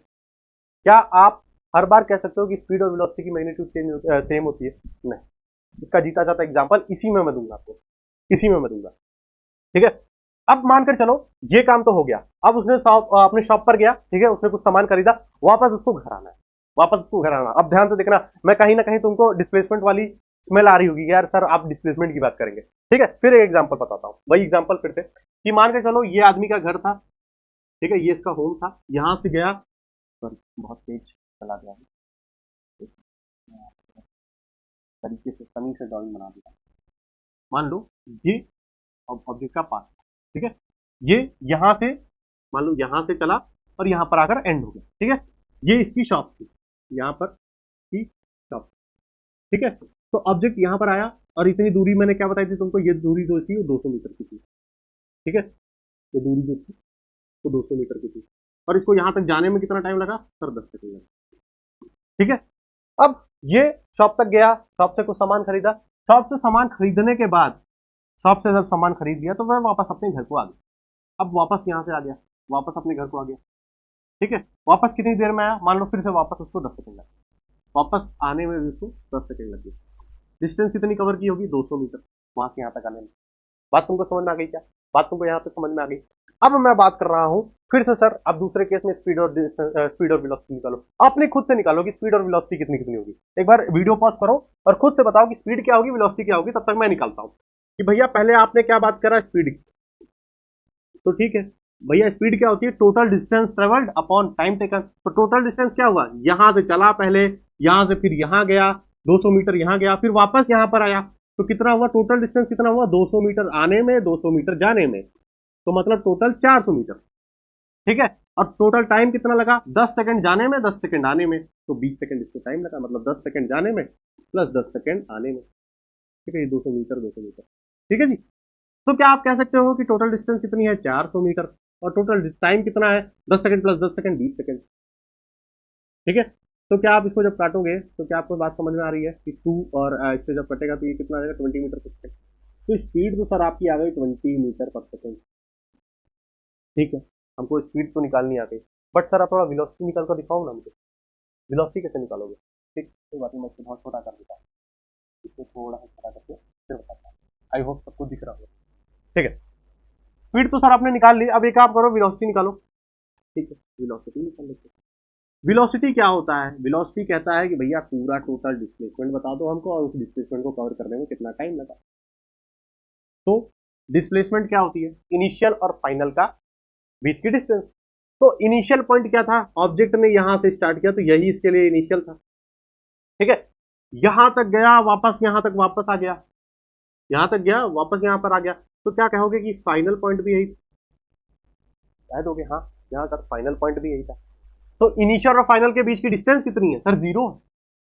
क्या आप हर बार कह सकते हो कि स्पीड और वेलोसिटी की मैग्नीट्यूड सेम होती है? नहीं। इसका जीता जाता एग्जांपल इसी में मैं दूंगा आपको, इसी में मैं दूंगा, ठीक है। अब मानकर चलो ये काम तो हो गया। अब उसने अपने शॉप पर गया, ठीक है, उसने कुछ सामान खरीदा, वापस उसको घर आना है, वापस उसको घर आना। अब ध्यान से देखना, मैं कहीं ना कहीं तुमको डिस्प्लेसमेंट वाली स्मेल आ रही होगी, यार सर आप डिस्प्लेसमेंट की बात करेंगे, ठीक है। फिर एक एग्जांपल बताता हूं, वही एग्जांपल फिर से, कि मान के चलो ये आदमी का घर था, ठीक है, ये इसका होम था, यहां से गया, सॉरी बहुत तेज चला गया, तरीके से सनी से ड्राइंग बना दिया। मान लो ये ऑब्जेक्ट का पाथ, ठीक है, ये यहां से मान लो यहां से चला और यहां पर आकर एंड हो गया, ठीक है। ये इसकी शॉप थी, यहां पर की शॉप, ठीक है। तो ऑब्जेक्ट यहां पर आया और इतनी दूरी मैंने क्या बताई थी तुमको, ये दूरी जो थी वो 200 मीटर की थी, ठीक है। ये दूरी जो थी वो 200 मीटर की थी और इसको यहां तक जाने में कितना टाइम लगा सर? 10 सेकंड लगा, ठीक है। अब ये शॉप तक गया, शॉप से कुछ सामान खरीदा, शॉप से सामान खरीदने के बाद, शॉप से जब सामान खरीद लिया तो वह वापस अपने घर को आ गया। अब वापस यहाँ से आ गया, वापस अपने घर को आ गया, ठीक है। वापस कितनी देर में आया? मान लो फिर से वापस उसको 10 सेकंड लगा, वापस आने में भी उसको 10 सेकंड लग गया। डिस्टेंस कितनी कवर की होगी? 200 मीटर, वहां से यहाँ तक आने में। बात तुमको समझ में आ गई क्या? बात तुमको यहाँ पे समझ में आ गई। अब मैं बात कर रहा हूं फिर से सर, अब दूसरे केस में स्पीड और वेलोसिटी निकालो। अपने खुद से निकालो कि स्पीड और वेलोसिटी कितनी कितनी होगी। एक बार वीडियो पॉज करो और खुद से बताओ कि स्पीड क्या होगी, वेलोसिटी क्या होगी, तब तक मैं निकालता हूं। कि भैया पहले आपने क्या बात करा, स्पीड की, तो ठीक है भैया, स्पीड क्या होती है? Total distance travelled upon time taken. तो टोटल डिस्टेंस क्या हुआ? यहां से चला पहले, यहां से फिर यहां गया, 200 मीटर यहां गया, फिर वापस यहां पर आया, तो कितना हुआ? टोटल डिस्टेंस कितना हुआ? 200 मीटर आने में, 200 मीटर जाने में, तो मतलब टोटल 400 मीटर, ठीक है। और टोटल टाइम कितना लगा? 10 सेकंड जाने में, 10 सेकंड आने में, तो 20 सेकंड इसको टाइम लगा, मतलब 10 सेकंड जाने में प्लस 10 सेकंड आने में, ठीक है। ये 200 मीटर, 200 मीटर, ठीक है जी। तो क्या आप कह सकते हो कि टोटल डिस्टेंस कितनी है? 400 मीटर। और टोटल टाइम कितना है? 10 सेकंड प्लस 10 सेकंड, 20 सेकंड, ठीक है। तो क्या आप इसको जब काटोगे तो क्या आपको बात समझ में आ रही है कि 2 और इससे जब कटेगा तो ये कितना आ जाएगा? 20 मीटर पर सेकंड। तो स्पीड तो सर आपकी आ गई 20 मीटर पर सेकंड, ठीक है। हमको स्पीड तो निकालनी आ गई, बट सर आप थोड़ा वेलोसिटी निकाल कर दिखाओ ना मुझे। वेलोसिटी कैसे निकालोगे? ठीक, कोई बात नहीं, मैं इसको बहुत छोटा कर देता हूँ, इसको थोड़ा सा छोटा करके फिर बताता हूँ। आई होप सबको दिख रहा होगा, ठीक है। स्पीड तो सर आपने निकाल ली, अब एक काम करो, वेलोसिटी निकालो, ठीक है। वेलोसिटी निकाल लेते हैं। वेलोसिटी क्या होता है? वेलोसिटी कहता है कि भैया पूरा टोटल डिस्प्लेसमेंट बता दो हमको और उस डिस्प्लेसमेंट को कवर करने में कितना टाइम लगा। तो डिस्प्लेसमेंट क्या होती है? इनिशियल और फाइनल का बीच की डिस्टेंस। तो इनिशियल पॉइंट क्या था? ऑब्जेक्ट ने यहां से स्टार्ट किया तो यही इसके लिए इनिशियल था, ठीक है। यहां तक गया, वापस यहां तक वापस आ गया, यहां तक गया वापस यहां पर आ गया, तो क्या कहोगे कि फाइनल पॉइंट भी यही? कह दोगे हाँ, यहां तक फाइनल पॉइंट भी यही था। तो इनिशियल और फाइनल के बीच की डिस्टेंस कितनी है? सर जीरो है।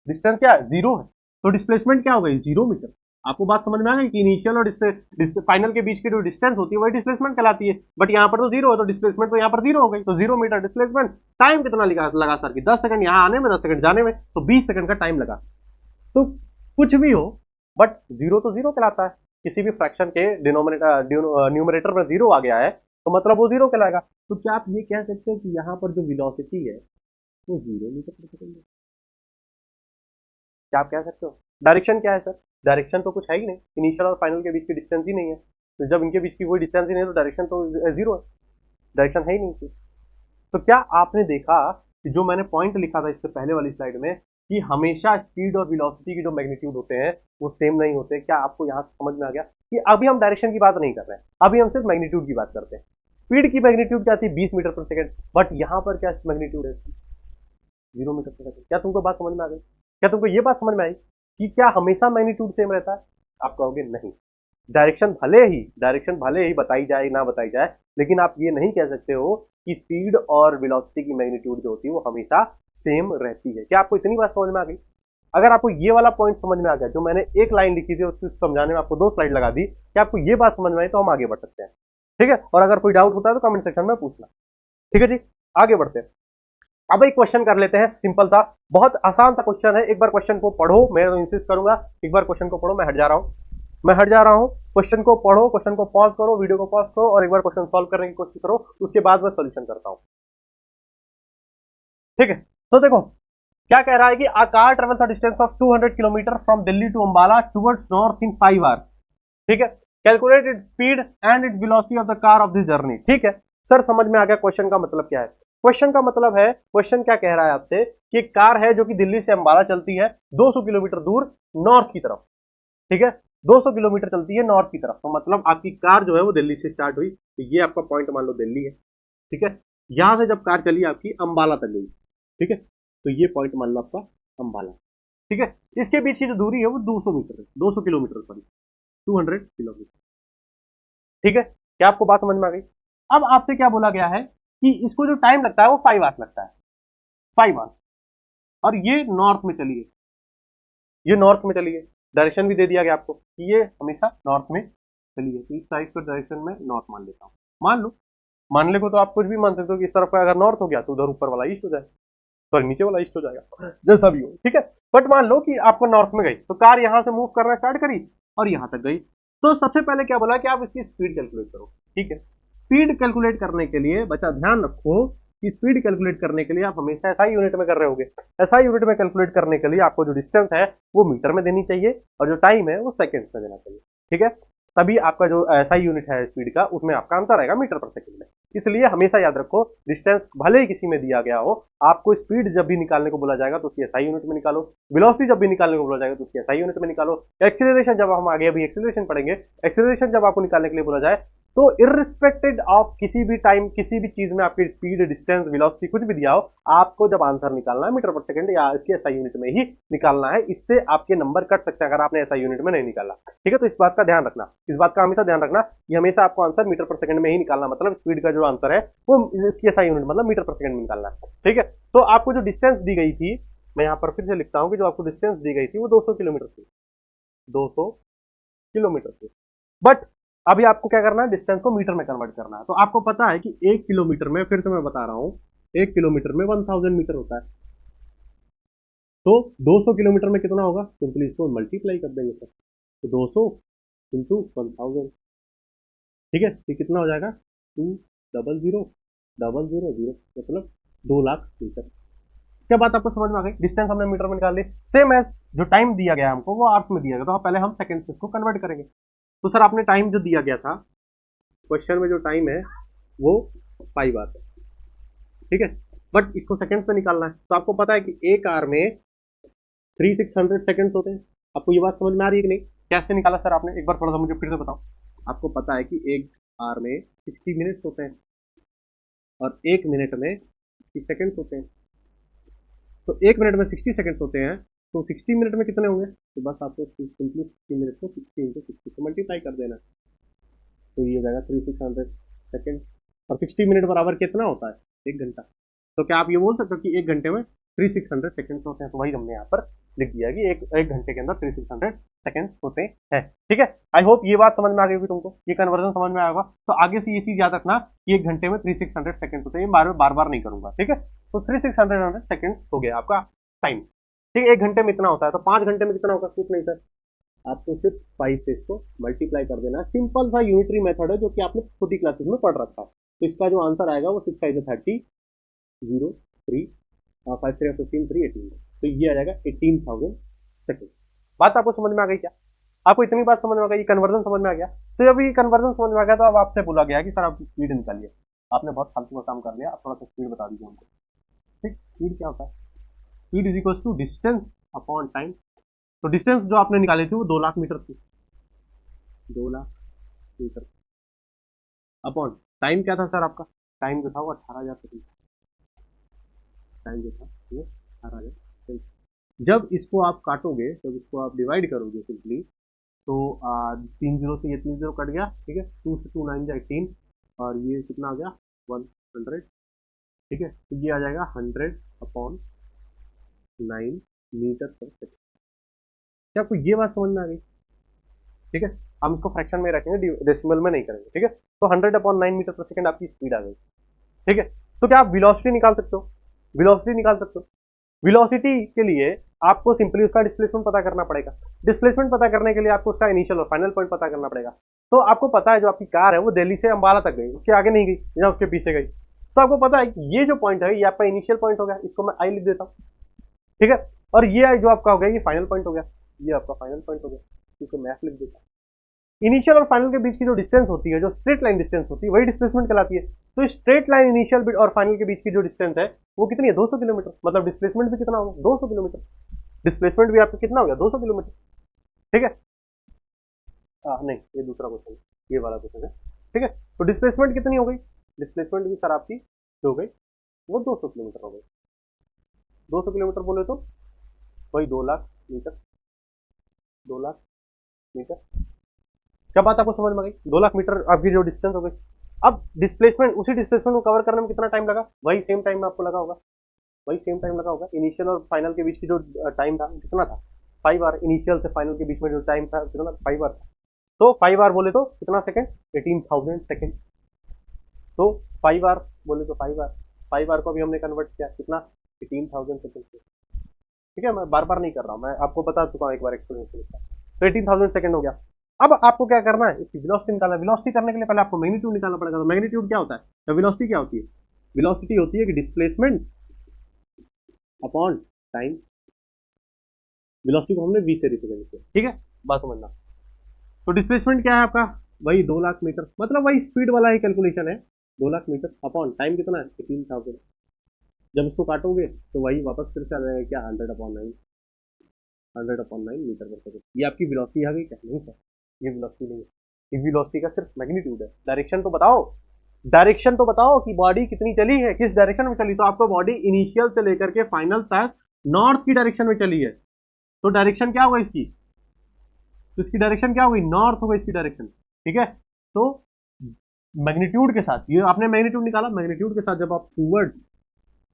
डिस्टेंस क्या है? जीरो है। तो डिस्प्लेसमेंट क्या होगा? 0 मीटर। आपको बात समझ में आ गई कि इनिशियल और फाइनल के बीच की जो डिस्टेंस होती है वही डिस्प्लेसमेंट कहलाती है। बट यहाँ पर तो जीरो है, तो डिस्प्लेसमेंट तो यहाँ पर जीरो हो गई, तो 0 मीटर डिस्प्लेसमेंट। टाइम कितना लगा सर? की 10 सेकंड यहाँ आने में, 10 सेकंड जाने में, तो 20 सेकंड का टाइम लगा। तो कुछ भी हो, बट जीरो तो जीरो कहलाता है। किसी भी फ्रैक्शन के न्यूमरेटर में जीरो आ गया है तो मतलब वो जीरो कहलाएगा। तो क्या आप ये कह सकते हो कि यहाँ पर जो वेलोसिटी है वो 0 मीटर पर सेकंड है? क्या आप कह सकते हो? डायरेक्शन क्या है सर? डायरेक्शन तो कुछ है ही नहीं, इनिशियल और फाइनल के बीच की डिस्टेंस ही नहीं है, तो जब इनके बीच की कोई डिस्टेंस ही नहीं है तो डायरेक्शन तो जीरो है, डायरेक्शन है ही नहीं। तो क्या आपने देखा कि जो मैंने पॉइंट लिखा था इससे पहले वाली स्लाइड में कि हमेशा स्पीड और वेलोसिटी के जो मैग्नीट्यूड होते हैं वो सेम नहीं होते, क्या आपको यहाँ से समझ में आ गया कि अभी हम डायरेक्शन की बात नहीं कर रहे हैं, अभी हम सिर्फ मैग्नीट्यूड की बात करते हैं। स्पीड की मैग्नीट्यूड क्या थी 20 मीटर पर सेकंड, बट यहाँ पर क्या मैग्नीट्यूड है 0 मीटर पर सेकंड। क्या तुमको बात समझ में आ गई? क्या तुमको ये बात समझ में आई कि क्या हमेशा मैग्नीट्यूड सेम रहता है? आप कहोगे नहीं, डायरेक्शन भले ही बताई जाए ना बताई जाए, लेकिन आप ये नहीं कह सकते हो कि स्पीड और वेलोसिटी की मैग्नीट्यूड जो होती है वो हमेशा सेम रहती है। क्या आपको इतनी बात समझ में आ गई? अगर आपको ये वाला पॉइंट समझ में आ गया, जो मैंने एक लाइन लिखी थी उसको समझाने में आपको 2 स्लाइड लगा दी, कि आपको ये बात समझ में आई तो हम आगे बढ़ सकते हैं। ठीक है, और अगर कोई डाउट होता है तो कमेंट सेक्शन में पूछना। ठीक है जी, आगे बढ़ते हैं। अब एक क्वेश्चन कर लेते हैं सिंपल सा, बहुत आसान सा क्वेश्चन है। एक बार क्वेश्चन को पढ़ो, मैं इंसिस्ट करूंगा एक बार क्वेश्चन को पढ़ो। मैं हट जा रहा हूं, क्वेश्चन को पढ़ो, क्वेश्चन को पॉज करो, वीडियो को पॉज करो और एक बार क्वेश्चन सॉल्व करने की कोशिश करो, उसके बाद मैं सॉल्यूशन करता हूं। ठीक है, तो देखो क्या कह रहा है कि a car travels a distance of 200 kilometer from Delhi to Ambala towards north in 5 hours. ठीक है, calculate its speed and its velocity of the car of this journey. ठीक है सर, समझ में आ गया क्वेश्चन का मतलब क्या है। क्वेश्चन का मतलब है, क्वेश्चन क्या कह रहा है आपसे कि एक कार है जो कि दिल्ली से अंबाला चलती है 200 किलोमीटर दूर नॉर्थ की तरफ। ठीक है, 200 किलोमीटर चलती है नॉर्थ की तरफ, तो मतलब आपकी कार जो है वो दिल्ली से स्टार्ट हुई, तो ये आपका पॉइंट मान लो दिल्ली है। ठीक है, यहां से जब कार चली आपकी अंबाला तक गई, ठीक है, तो ये पॉइंट मान लो आपका अंबाला। ठीक है, इसके बीच की जो दूरी है वो 200 मीटर है, 200 किलोमीटर सॉरी 200 किलोमीटर। ठीक है, क्या आपको बात समझ में आ गई? अब आपसे क्या बोला गया है कि इसको जो टाइम लगता है वो 5 आवर्स लगता है, 5 आवर्स, और ये नॉर्थ में चलिए, ये नॉर्थ में चलिए, डायरेक्शन भी दे दिया गया आपको कि ये हमेशा नॉर्थ में चलिए, तो इस साइड पर डायरेक्शन में नॉर्थ मान लेता हूँ। मान लो, मानने को तो आप कुछ भी मान सकते हो कि इस तरफ का अगर नॉर्थ हो गया तो उधर ऊपर वाला ईस्ट हो जाए, सॉरी नीचे वाला ईस्ट हो जाएगा, जैसा भी हो। ठीक है, बट मान लो कि आपको नॉर्थ में गई तो कार यहां से मूव करना स्टार्ट करी और यहां तक गई, तो सबसे पहले क्या बोला कि आप इसकी स्पीड कैलकुलेट करो। ठीक है, स्पीड कैलकुलेट करने के लिए बच्चा ध्यान रखो कि स्पीड कैलकुलेट करने के लिए आप हमेशा एसआई यूनिट में कर रहे होगे। एसआई यूनिट में कैलकुलेट करने के लिए आपको जो डिस्टेंस है वो मीटर में देनी चाहिए और जो टाइम है वो सेकंड्स में देना चाहिए। ठीक है, तभी आपका जो एसआई यूनिट है स्पीड का उसमें आपका आंसर आएगा मीटर पर सेकंड में। इसलिए हमेशा याद रखो, डिस्टेंस भले ही किसी में दिया गया हो, आपको स्पीड जब भी निकालने को बोला जाएगा तो उसकी एसआई यूनिट में निकालो, वेलोसिटी जब भी निकालने को बोला जाएगा तो उसकी एसआई यूनिट में निकालो, एक्सीलरेशन जब हम आगे अभी एक्सीलरेशन पढ़ेंगे, एक्सीलरेशन जब आपको निकालने के लिए बोला जाए तो इररिस्पेक्टेड ऑफ किसी भी टाइम किसी भी चीज में आपकी स्पीड डिस्टेंस वेलोसिटी कुछ भी दिया हो, आपको जब आंसर निकालना है मीटर पर सेकंड या इसके एसआई यूनिट में ही निकालना है। इससे आपके नंबर कट सकते हैं अगर आपने एसआई यूनिट में नहीं निकाला। ठीक है, तो इस बात का ध्यान रखना, इस बात का हमेशा ध्यान रखना कि हमेशा आपको आंसर मीटर पर सेकंड में ही निकालना, मतलब स्पीड का जो आंसर है वो इसकी एसआई यूनिट मतलब मीटर पर सेकंड में निकालना है। ठीक है, तो आपको जो डिस्टेंस दी गई थी, मैं यहाँ पर फिर से लिखता हूँ कि जो आपको डिस्टेंस दी गई थी वो 200 किलोमीटर थी, 200 किलोमीटर थी, बट अभी आपको क्या करना है, डिस्टेंस को मीटर में कन्वर्ट करना है। तो आपको पता है कि 1 किलोमीटर में, फिर से मैं बता रहा हूं, 1 किलोमीटर में 1000 मीटर होता है, तो 200 किलोमीटर में कितना होगा, सिंपली इसको मल्टीप्लाई कर देंगे सर, तो 200 इंटू 1000। ठीक है, तो कितना हो जाएगा 200,000 मतलब 2 लाख मीटर। क्या बात आपको समझ में आ गई? डिस्टेंस हमने मीटर में निकाल ली, सेम एज जो टाइम दिया गया हमको वो आवर्स में दिया गया, तो पहले हम सेकंड से इसको कन्वर्ट करेंगे। तो सर आपने टाइम जो दिया गया था क्वेश्चन में, जो टाइम है वो 5 आवर है। ठीक है, बट इसको सेकंड्स में निकालना है, तो आपको पता है कि एक आवर में 3600 सेकंड्स होते हैं। आपको ये बात समझ में आ रही है कि नहीं? कैसे निकाला सर आपने, एक बार थोड़ा सा मुझे फिर से बताओ। आपको पता है कि एक आवर में 60 मिनट्स होते हैं और एक मिनट में 60 सेकंड्स होते हैं, तो एक मिनट में 60 सेकंड्स होते हैं, तो 60 मिनट में कितने होंगे, तो बस आपको सिंपली 60 मिनट को 60 इंटू 60 से मल्टीप्लाई कर देना, तो ये हो जाएगा 3600 सेकंड, और 60 मिनट बराबर कितना होता है, 1 घंटा। तो क्या आप ये बोल सकते हो कि 1 घंटे में 3600 सेकंड्स होते हैं, तो वही हमने यहाँ पर लिख दिया कि एक घंटे के अंदर 3600 सेकंड्स होते हैं। ठीक है, आई होप ये बात समझ में आ गई होगी तुमको, ये कन्वर्जन समझ में आया होगा। तो आगे से ये चीज याद रखना कि 1 घंटे में 3600 सेकंड्स होते हैं, बार बार नहीं करूंगा। ठीक है, तो 3600 सेकंड हो गया आपका टाइम। ठीक है, 1 घंटे में इतना होता है, तो 5 घंटे में कितना होगा, कुछ नहीं सर, आपको सिर्फ 5 से इसको मल्टीप्लाई कर देना। सिंपल सा यूनिटरी मेथड है जो कि आपने छोटी क्लासेस में पढ़ रखा है। तो इसका जो आंसर आएगा वो 6 5 30 0 3 5 3 15 3 18, तो ये आ जाएगा 18,000 सेकेंड। बात आपको समझ में आ गई क्या? आपको इतनी बात समझ में आ गई, ये कन्वर्जन समझ में आ गया। तो जब ये कन्वर्जन समझ में आ गया तो अब आपसे बोला गया कि सर आप स्पीड निकालिए। आपने बहुत फालतू का काम कर लिया, आप थोड़ा सा स्पीड बता दीजिए हमको। ठीक, स्पीड क्या होता है? Speed is equal to distance upon time. तो डिस्टेंस जो आपने निकाली थी वो 2 लाख मीटर थी, 2 लाख मीटर अपॉन टाइम क्या था सर आपका? टाइम जो था वो 18,000 सेकंड। टाइम जो था वो 18,000 सेकंड। जब इसको आप काटोगे, जब इसको आप डिवाइड करोगे सिंपली, तो 3 जीरो से ये 3 जीरो कट गया, ठीक है, 2 से 2 9 जाए 18, और ये कितना आ गया 100, ठीक है। तो ये आ जाएगा 100 अपॉन 9 मीटर पर सेकेंड। क्या आपको ये बात समझ में आ गई? ठीक है, हम इसको फ्रैक्शन में रखेंगे, डेसिमल में नहीं करेंगे, ठीक है। तो 100 अपॉन 9 मीटर पर सेकेंड आपकी स्पीड आ गई, ठीक है। तो क्या आप वेलोसिटी निकाल सकते हो? वेलोसिटी निकाल सकते हो। वेलोसिटी के लिए आपको सिंपली उसका डिस्प्लेसमेंट पता करना पड़ेगा। डिस्प्लेसमेंट पता करने के लिए आपको उसका इनिशियल और फाइनल पॉइंट पता करना पड़ेगा। तो आपको पता है जो आपकी कार है वो दिल्ली से अंबाला तक गई, उसके आगे नहीं गई या उसके पीछे गई। तो आपको पता है कि ये जो पॉइंट है ये आपका इनिशियल पॉइंट हो गया, इसको मैं आई लिख देता हूँ, ठीक है। और ये जो आपका हो गया ये फाइनल पॉइंट हो गया, ये आपका फाइनल पॉइंट हो गया, इसको मैं लिख देता हूँ। इनिशियल और फाइनल के बीच की जो डिस्टेंस होती है, जो स्ट्रेट लाइन डिस्टेंस होती है, वही डिस्प्लेसमेंट कहलाती है। तो स्ट्रेट लाइन इनिशियल और फाइनल के बीच की जो डिस्टेंस है वो कितनी है? 200 किलोमीटर। मतलब डिस्प्लेसमेंट भी कितना होगा? 200 किलोमीटर। डिस्प्लेसमेंट भी आपका कितना हो गया? 200 किलोमीटर, ठीक है। नहीं, ये दूसरा क्वेश्चन है, ये वाला क्वेश्चन है, ठीक है। तो डिस्प्लेसमेंट कितनी हो गई? डिस्प्लेसमेंट भी सर आपकी जो हो गई वो 200 किलोमीटर हो गई। 200 किलोमीटर बोले तो वही 2 लाख मीटर, 2 लाख मीटर। क्या बात आपको समझ में आ गई? 2 लाख मीटर आपकी जो डिस्टेंस हो गई। अब डिस्प्लेसमेंट, उसी डिस्प्लेसमेंट को कवर करने में कितना टाइम लगा? वही सेम टाइम आपको लगा होगा, वही सेम टाइम लगा होगा। इनिशियल और फाइनल के बीच की जो टाइम था कितना था? 5 आवर। इनिशियल से फाइनल के बीच में जो टाइम था कितना? 5 आवर। तो 5 आवर बोले तो कितना सेकंड? 18,000 सेकंड। तो 5 आवर बोले तो 5 आवर, 5 आवर को भी हमने कन्वर्ट किया कितना? 18,000 सेकंड से, ठीक है। मैं बार बार नहीं कर रहा हूँ, मैं आपको बता चुका हूँ एक बार एक्सप्लेनेशन का। तो 18,000 सेकंड हो गया। अब आपको क्या करना है? इसकी वेलोसिटी निकालना है। वेलोसिटी करने के लिए पहले आपको मैग्नीट्यूड निकालना पड़ेगा। तो मैग्नीट्यूड क्या होता है? तो वेलोसिटी क्या होती है? वेलोसिटी होती है कि डिस्प्लेसमेंट अपॉन टाइम। वेलोसिटी को हमने v से रिप्रेजेंट किया, ठीक है, बात समझना। तो डिस्प्लेसमेंट क्या है आपका? वही 2 लाख मीटर, मतलब वही स्पीड वाला ही कैलकुलेशन है। 2 लाख मीटर अपॉन टाइम कितना है? 18,000। जब इसको काटोगे तो वही वापस फिर से आ जाएगा क्या? 100 अपॉन 9, 100 अपॉन 9 मीटर पर सेकंड। ये आपकी वेलोसिटी आ गई क्या? नहीं सर, ये वेलोसिटी नहीं है, ये वेलोसिटी का सिर्फ मैग्नीट्यूड है। डायरेक्शन तो बताओ, डायरेक्शन तो बताओ कि बॉडी कितनी चली है, किस डायरेक्शन में चली। तो आपको बॉडी इनिशियल से लेकर के फाइनल तक नॉर्थ की डायरेक्शन में चली है, तो डायरेक्शन क्या होगा इसकी? तो इसकी डायरेक्शन क्या होगी? नॉर्थ होगा इसकी डायरेक्शन, ठीक है। तो मैग्नीट्यूड के साथ, ये आपने मैग्नीट्यूड निकाला, मैग्नीट्यूड के साथ जब आप टूवर्ड,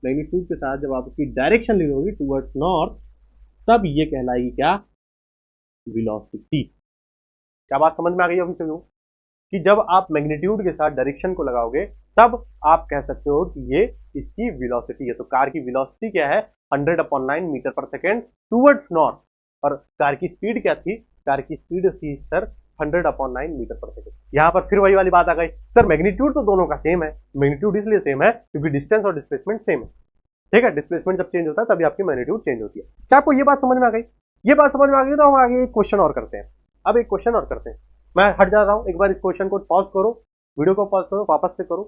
मैग्नीट्यूड के साथ जब आप उसकी डायरेक्शन लिखोगे टूवर्ड्स नॉर्थ, तब ये कहलाएगी क्या? वेलोसिटी। क्या बात समझ में आ गई अभी से? कि जब आप मैग्नीट्यूड के साथ डायरेक्शन को लगाओगे तब आप कह सकते हो कि ये इसकी वेलोसिटी है। तो कार की वेलोसिटी क्या है? 100 अपॉन 9 मीटर पर सेकेंड टूवर्ड्स नॉर्थ। और कार की स्पीड क्या थी? कार की स्पीड थी सर 100 अपॉन 9 मीटर पर सेकेंड। यहाँ पर फिर वही वाली बात आ गई, सर मैग्नीट्यूड तो दोनों का सेम है। मैग्नीट्यूड इसलिए सेम है क्योंकि डिस्टेंस और डिस्प्लेसमेंट सेम है, ठीक है। डिस्प्लेसमेंट जब चेंज होता है तभी आपकी मैग्नीट्यूड चेंज होती है। क्या आपको ये बात समझ में आ गई? ये बात समझ में आ गई तो हम आगे एक क्वेश्चन और करते हैं। अब एक क्वेश्चन और करते हैं। मैं हट जा रहा हूं, एक बार इस क्वेश्चन को पॉज करो, वीडियो को पॉज करो, वापस से करो।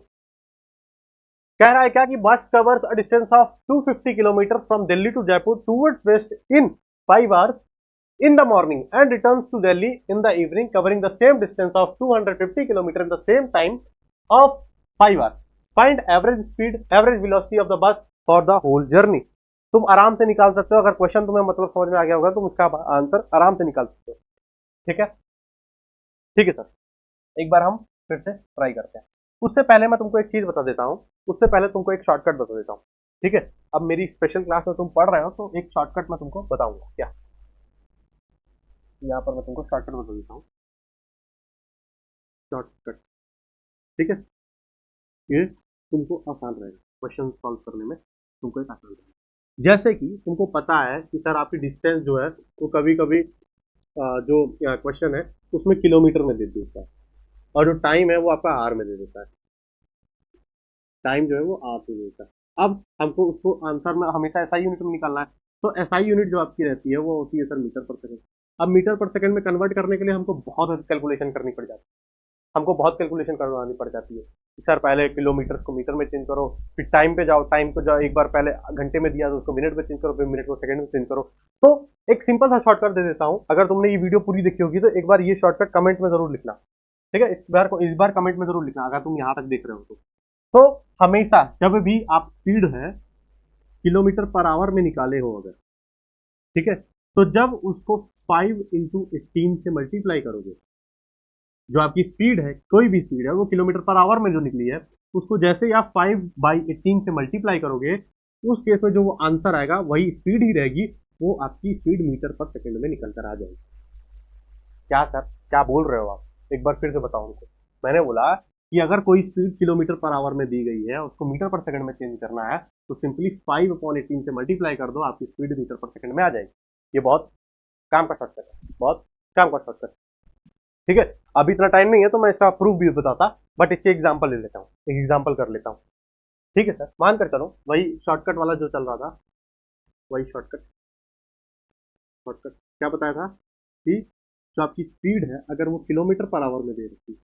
कह रहा है क्या कि bus covers a distance of 250 kilometer from Delhi to Jaipur towards west in 5 hours in the morning and returns to Delhi in the evening covering the same distance of 250 km in the same time of 5 hours. Find average speed, average velocity of the bus for the whole journey. तुम आराम से निकाल सकते हो, अगर question तुम्हें मतलब समझ में आ गया होगा तुम इसका आंसर आराम से निकाल सकते हो, ठीक है। ठीक है सर, एक बार हम फिर से ट्राई करते हैं। उससे पहले मैं तुमको एक चीज बता देता हूँ, उससे पहले तुमको एक शॉर्टकट बता देता हूँ, ठीक है। अब मेरी स्पेशल क्लास में तुम पढ़ रहे हो तो एक शॉर्टकट मैं तुमको बताऊंगा। क्या? यहाँ पर मैं तुमको शॉर्टकट बता देता हूँ, शॉर्टकट, ठीक है। ये तुमको आसान रहेगा, क्वेश्चन सॉल्व करने में तुमको एक आसान रहेगा। जैसे कि तुमको पता है कि सर आपकी डिस्टेंस जो है वो कभी कभी जो क्वेश्चन है उसमें किलोमीटर में दे देता है, और जो टाइम है वो आपका आर में दे देता है। टाइम जो है वो आर में देता है। अब हमको उसको आंसर में हमेशा एसआई यूनिट में निकालना है। तो एसआई यूनिट जो आपकी रहती है वो होती है सर मीटर पर सेकंड। अब मीटर पर सेकंड में कन्वर्ट करने के लिए हमको बहुत कैलकुलेशन करनी पड़ जाती है, हमको बहुत कैलकुलेशन करवानी पड़ जाती है। सर पहले किलोमीटर को मीटर में चेंज करो, फिर टाइम पे जाओ, टाइम को जाओ, एक बार पहले घंटे में दिया तो उसको मिनट में चेंज करो, फिर मिनट को सेकंड में चेंज करो। तो एक सिंपल सा शॉर्टकट दे देता हूं, अगर तुमने ये वीडियो पूरी देखी होगी तो एक बार ये शॉर्टकट कमेंट में जरूर लिखना, ठीक है। इस बार कमेंट में जरूर लिखना अगर तुम यहाँ तक देख रहे हो तो हमेशा जब भी आप स्पीड है किलोमीटर पर आवर में निकाले हो अगर, ठीक है, तो जब उसको 5 इंटू 18 से मल्टीप्लाई करोगे, जो आपकी स्पीड है, कोई भी स्पीड है वो किलोमीटर पर आवर में जो निकली है, उसको जैसे ही आप 5/18 से मल्टीप्लाई करोगे, उस केस में जो वो आंसर आएगा वही स्पीड ही रहेगी, वो आपकी स्पीड मीटर पर सेकंड में निकल कर आ जाएगी। क्या सर क्या बोल रहे हो आप, एक बार फिर से बताओ उनको। मैंने बोला कि अगर कोई स्पीड किलोमीटर पर आवर में दी गई है, उसको मीटर पर सेकंड में चेंज करना है, तो सिंपली 5/18 से मल्टीप्लाई कर दो, आपकी स्पीड मीटर पर सेकंड में आ जाएगी। ये बहुत काम का शॉर्टकट है, बहुत काम का शॉर्टकट, ठीक है। अभी इतना टाइम नहीं है तो मैं इसका प्रूफ भी बताता, बट इसके एग्जांपल ले लेता हूँ, एक एग्जांपल कर लेता हूँ, ठीक है सर। मान कर चलो वही शॉर्टकट वाला जो चल रहा था, वही शॉर्टकट क्या बताया था कि जो आपकी स्पीड है अगर वो किलोमीटर पर आवर में दे रखी है,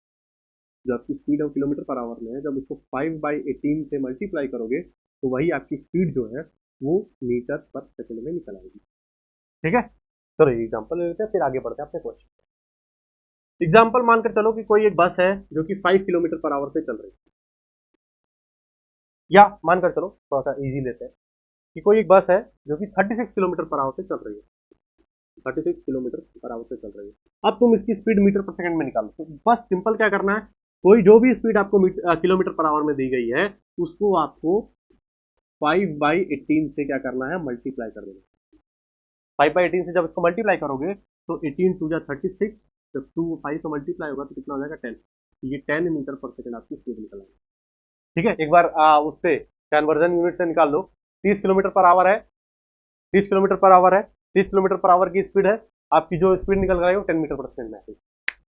जो आपकी स्पीड है वो किलोमीटर पर आवर में है, जब उसको 5/18 से मल्टीप्लाई करोगे तो वही आपकी स्पीड जो है वो मीटर पर सेकंड में निकल आएगी, ठीक है। चलो एग्जांपल ले लेते हैं, फिर आगे बढ़ते हैं अपने क्वेश्चन। एग्जांपल मानकर चलो कि कोई एक बस है जो कि 5 किलोमीटर पर आवर से चल रही है, या मानकर चलो थोड़ा सा इजी लेते हैं कि कोई एक बस है जो कि 36 किलोमीटर पर आवर से चल रही है, 36 किलोमीटर पर आवर से चल रही है। अब तुम इसकी स्पीड मीटर पर सेकंड में निकालो, तो बस सिंपल क्या करना है, कोई जो भी स्पीड आपको किलोमीटर पर आवर में दी गई है उसको आपको 5/18 से क्या करना है, मल्टीप्लाई कर देना। 5/18 से जब इसको मल्टीप्लाई करोगे तो 18 2 जा 36, जब 2 5 से मल्टीप्लाई होगा तो कितना हो जाएगा 10, तो ये 10 मीटर पर सेकंड आपकी स्पीड निकल आएगी, ठीक है। एक बार उससे कन्वर्जन यूनिट से निकाल लो, 30 किलोमीटर पर आवर है, 30 किलोमीटर पर आवर है, 30 किलोमीटर पर आवर की स्पीड है, आपकी जो स्पीड निकल रही है वो 10 मीटर पर सेकंड में आएगी।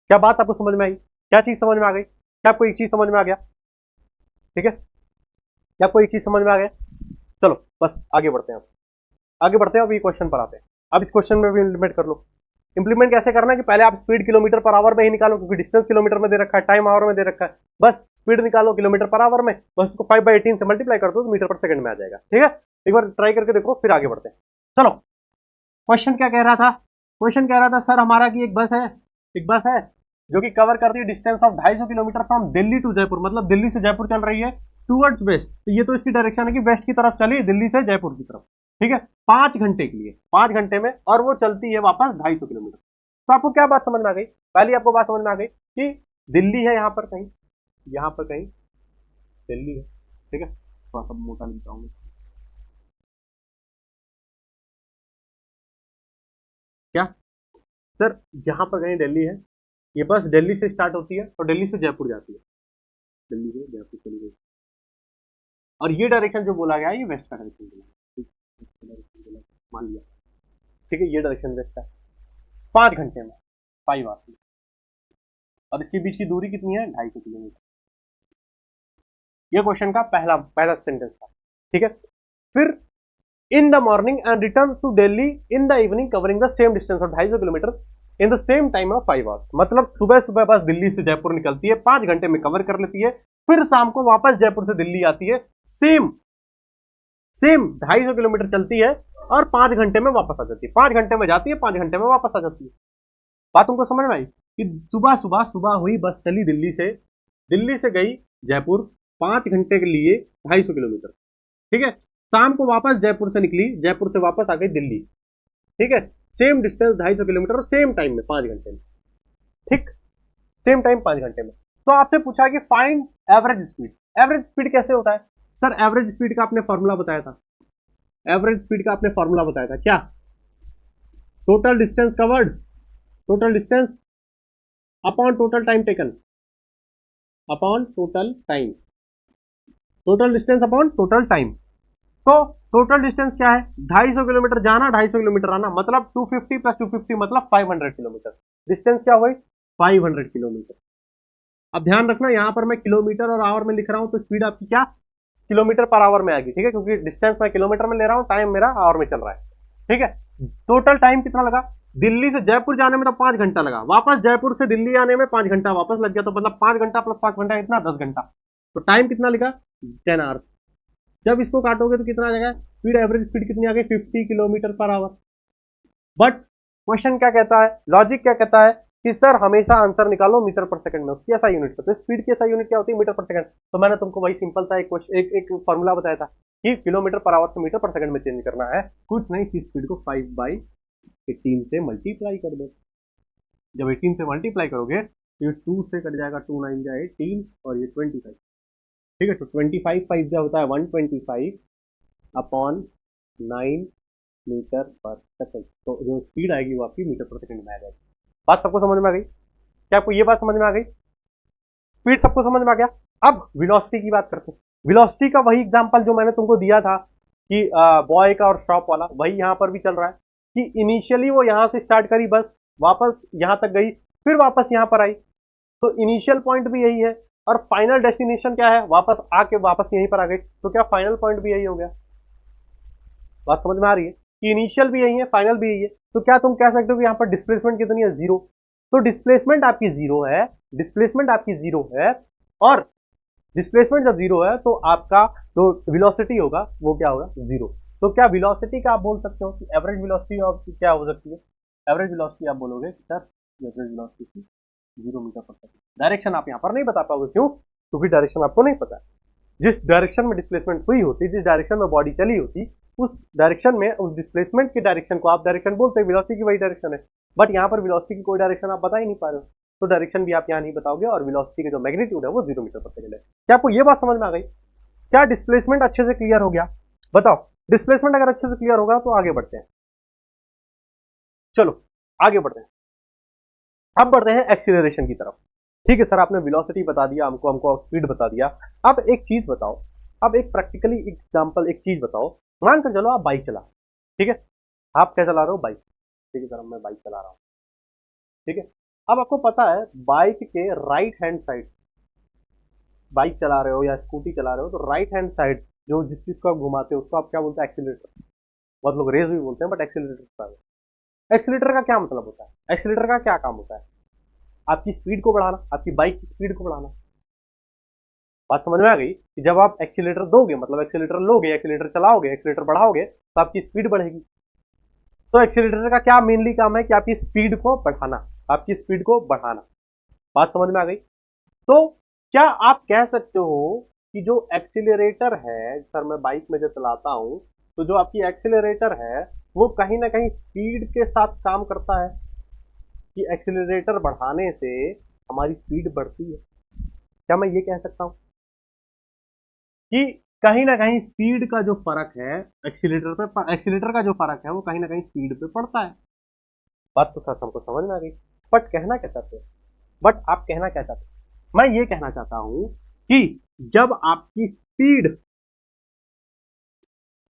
क्या बात आपको समझ में आई, क्या चीज समझ में आ गई, क्या आपको एक चीज समझ में आ गया, ठीक है, क्या आपको एक चीज समझ में आ गया। चलो बस आगे बढ़ते हैं, आगे बढ़ते हैं, अब ये क्वेश्चन पर आते हैं। अब इस क्वेश्चन में भी इंप्लीमेंट कर लो। इंप्लीमेंट कैसे करना है कि पहले आप स्पीड किलोमीटर पर आवर में ही निकालो, क्योंकि डिस्टेंस किलोमीटर में दे रखा है, टाइम आवर में दे रखा है, बस स्पीड निकालो किलोमीटर पर आवर में, बस उसको 5/18 से मल्टीप्लाई कर दो तो मीटर पर सेकंड में आ जाएगा, ठीक है। एक बार ट्राई करके देखो, फिर आगे बढ़ते हैं। चलो क्वेश्चन क्या कह रहा था, क्वेश्चन कह रहा था सर हमारा कि एक बस है जो कि कवर करती है distance of 250 kilometer from Delhi to Jaipur, मतलब दिल्ली से जयपुर चल रही है टूवर्ड्स वेस्ट, तो ये तो इसकी डायरेक्शन है कि वेस्ट की तरफ चली, दिल्ली से जयपुर की तरफ, ठीक है, 5 घंटे के लिए, 5 घंटे में, और वो चलती है वापस 250 किलोमीटर। तो आपको क्या बात समझ में आ गई, पहली आपको बात समझ में आ गई कि दिल्ली है यहाँ पर कहीं दिल्ली है, ठीक है, थोड़ा सा मोटा लिखता हूँ, क्या सर यहाँ पर कहीं दिल्ली है, ये बस दिल्ली से स्टार्ट होती है और दिल्ली से जयपुर जाती है, दिल्ली से जयपुर चली गई, और ये डायरेक्शन जो बोला गया है ये वेस्ट का डायरेक्शन बोला, मान लिया, ठीक है, ये डायरेक्शन वेस्ट है, 5 घंटे में 5 आवर्स में, और इसके बीच की दूरी कितनी है, 250 किलोमीटर। ये क्वेश्चन का पहला सेंटेंस था, ठीक है। फिर in the morning and return to Delhi in the evening covering the same distance of 250 kilometer in the same time of 5 hours, मतलब सुबह सुबह बस दिल्ली से जयपुर निकलती है, 5 घंटे में कवर कर लेती है, फिर शाम को वापस जयपुर से दिल्ली आती है, सेम 250 किलोमीटर चलती है और 5 घंटे में वापस आ जाती है, 5 घंटे में जाती है, 5 घंटे में वापस आ जाती है। बात तुमको समझ में आई कि सुबह हुई बस चली दिल्ली से गई जयपुर 5 घंटे के लिए 250 किलोमीटर, ठीक है, शाम को वापस जयपुर से निकली, जयपुर से वापस आ गई दिल्ली, ठीक है, सेम डिस्टेंस 250 किलोमीटर और सेम टाइम में 5 घंटे में, ठीक, सेम टाइम 5 घंटे में। तो आपसे पूछा कि फाइंड एवरेज स्पीड कैसे होता है, सर एवरेज स्पीड का आपने फॉर्मूला बताया था, एवरेज स्पीड का आपने फॉर्मूला बताया था, क्या, total distance covered, total distance upon total time taken, upon total time, total distance upon total time. तो टोटल डिस्टेंस क्या है, 250 किलोमीटर जाना, 250 किलोमीटर आना, मतलब 250 + 250 मतलब 500 किलोमीटर, डिस्टेंस क्या हुई 500 किलोमीटर। अब ध्यान रखना यहां पर मैं किलोमीटर और आवर में लिख रहा हूं, तो स्पीड आपकी क्या किलोमीटर पर आवर में आएगी, ठीक है, क्योंकि डिस्टेंस मैं किलोमीटर में ले रहा हूं, टाइम मेरा आवर में चल रहा है, ठीक है। टोटल टाइम कितना लगा, दिल्ली से जयपुर जाने में तो 5 घंटा लगा, वापस जयपुर से दिल्ली आने में 5 घंटा वापस लग गया, तो मतलब 5 घंटा प्लस 5 घंटा इतना 10 घंटा, तो टाइम कितना लगा 10 आवर्स। जब इसको काटोगे तो कितना आ जाएगा, स्पीड एवरेज स्पीड कितनी आ गई 50 kilometre per hour. But question क्या कहता है, लॉजिक क्या कहता है कि सर हमेशा आंसर निकालो मीटर पर सेकंड में, उसकी ऐसा यूनिट है, तो स्पीड की ऐसा यूनिट क्या होती है मीटर पर सेकंड। तो मैंने तुमको वही सिंपल सा एक फॉर्मूला बताया था कि किलोमीटर पर आवर से मीटर पर सेकंड में चेंज करना है, कुछ नहीं, इस स्पीड को 5/18 से मल्टीप्लाई कर दो। जब 18 से मल्टीप्लाई करोगे तो ये 2 से कट जाएगा, 2 9 जाए 18 और ये 25, ठीक है। तो 25 5 जो होता है 125/9 मीटर पर सेकंड, तो जो स्पीड आएगी वो आपकी मीटर पर सेकंड में आ जाएगी। बात सबको समझ में आ गई? क्या आपको ये बात समझ में आ गई? स्पीड सबको समझ में आ गया। अब वेलोसिटी की बात करते हैं। वेलोसिटी का वही एग्जांपल जो मैंने तुमको दिया था कि बॉय का और शॉप वाला, वही यहां पर भी चल रहा है कि इनिशियली वो यहां से स्टार्ट करी बस, वापस यहां तक गई, फिर वापस यहां पर आई, तो इनिशियल पॉइंट भी यही है और फाइनल डेस्टिनेशन क्या है, वापस आके वापस यहीं पर आ गई, तो क्या फाइनल पॉइंट भी यही हो गया? बात समझ में आ रही है कि इनिशियल भी यही है, फाइनल भी यही है। तो क्या तुम कह सकते हो कि यहाँ पर डिस्प्लेसमेंट कितनी है, 0। तो डिस्प्लेसमेंट आपकी 0 है, डिस्प्लेसमेंट आपकी 0 है, और डिस्प्लेसमेंट जब 0 है तो आपका जो वेलोसिटी होगा वो क्या होगा, 0। तो क्या वेलोसिटी का आप बोल सकते हो कि एवरेज वेलोसिटी ऑफ क्या हो सकती है, एवरेज वेलोसिटी आप बोलोगे सर एवरेज वेलोसिटी 0 मीटर पर सेकंड। डायरेक्शन आप यहाँ पर नहीं बता पाओगे, क्यों? क्योंकि डायरेक्शन आपको नहीं पता है। जिस डायरेक्शन में डिस्प्लेसमेंट हुई होती, जिस डायरेक्शन में बॉडी चली होती, उस डायरेक्शन में, उस डिस्प्लेसमेंट की डायरेक्शन को आप डायरेक्शन बोलते हैं, वेलोसिटी की वही डायरेक्शन है। बट यहाँ पर वेलोसिटी की कोई डायरेक्शन आप बता ही नहीं पा रहे हो, तो डायरेक्शन भी आप यहाँ नहीं बताओगे, और वेलोसिटी का जो मैग्नीट्यूड है वो 0 मीटर पर सेकंड है। क्या आपको ये बात समझ में आ गई? क्या डिस्प्लेसमेंट अच्छे से क्लियर हो गया? बताओ, डिस्प्लेसमेंट अगर अच्छे से क्लियर होगा तो आगे बढ़ते हैं। चलो आगे बढ़ते हैं, अब बढ़ते हैं एक्सीलरेशन की तरफ। ठीक है सर, आपने वेलोसिटी बता दिया हमको स्पीड बता दिया। अब एक चीज बताओ, अब एक प्रैक्टिकली एग्जांपल, एक चीज बताओ। मान कर चलो आप बाइक चला, ठीक है, आप क्या चला रहे हो, बाइक, ठीक है सर मैं बाइक चला रहा हूँ, ठीक है। अब आपको पता है बाइक के राइट हैंड साइड, बाइक चला रहे हो या स्कूटी चला रहे हो, तो राइट हैंड साइड जो जिस चीज को आप घुमाते हो उसको आप क्या बोलते हैं, एक्सीलरेटर। बहुत लोग रेस भी बोलते हैं, बट एक्सीलरेटर। एक्सीलरेटर का क्या मतलब होता है, एक्सीलरेटर का क्या काम होता है? आपकी स्पीड को बढ़ाना, आपकी बाइक की स्पीड को बढ़ाना। बात समझ में आ गई कि जब आप एक्सीलरेटर दोगे, मतलब एक्सीलरेटर लोगे, एक्सीलरेटर चलाओगे, एक्सीलरेटर बढ़ाओगे, तो आपकी स्पीड बढ़ेगी। तो एक्सीलरेटर का क्या मेनली काम है कि आपकी स्पीड को बढ़ाना, आपकी स्पीड को बढ़ाना। बात समझ में आ गई? तो क्या आप कह सकते हो कि जो एक्सीलरेटर है, सर मैं बाइक में जब चलाता हूं, तो जो आपकी एक्सीलरेटर है वो कहीं ना कहीं स्पीड के साथ काम करता है, कि एक्सीलरेटर बढ़ाने से हमारी स्पीड बढ़ती है। क्या मैं ये कह सकता हूं कि कहीं ना कहीं स्पीड का जो फर्क है एक्सीलरेटर का जो फर्क है वो कहीं ना कहीं स्पीड पे पड़ता है? बात तो सर हमको समझ में आ गई, बट कहना क्या चाहते हो, बट आप कहना क्या चाहते हो? मैं ये कहना चाहता हूं कि जब आपकी स्पीड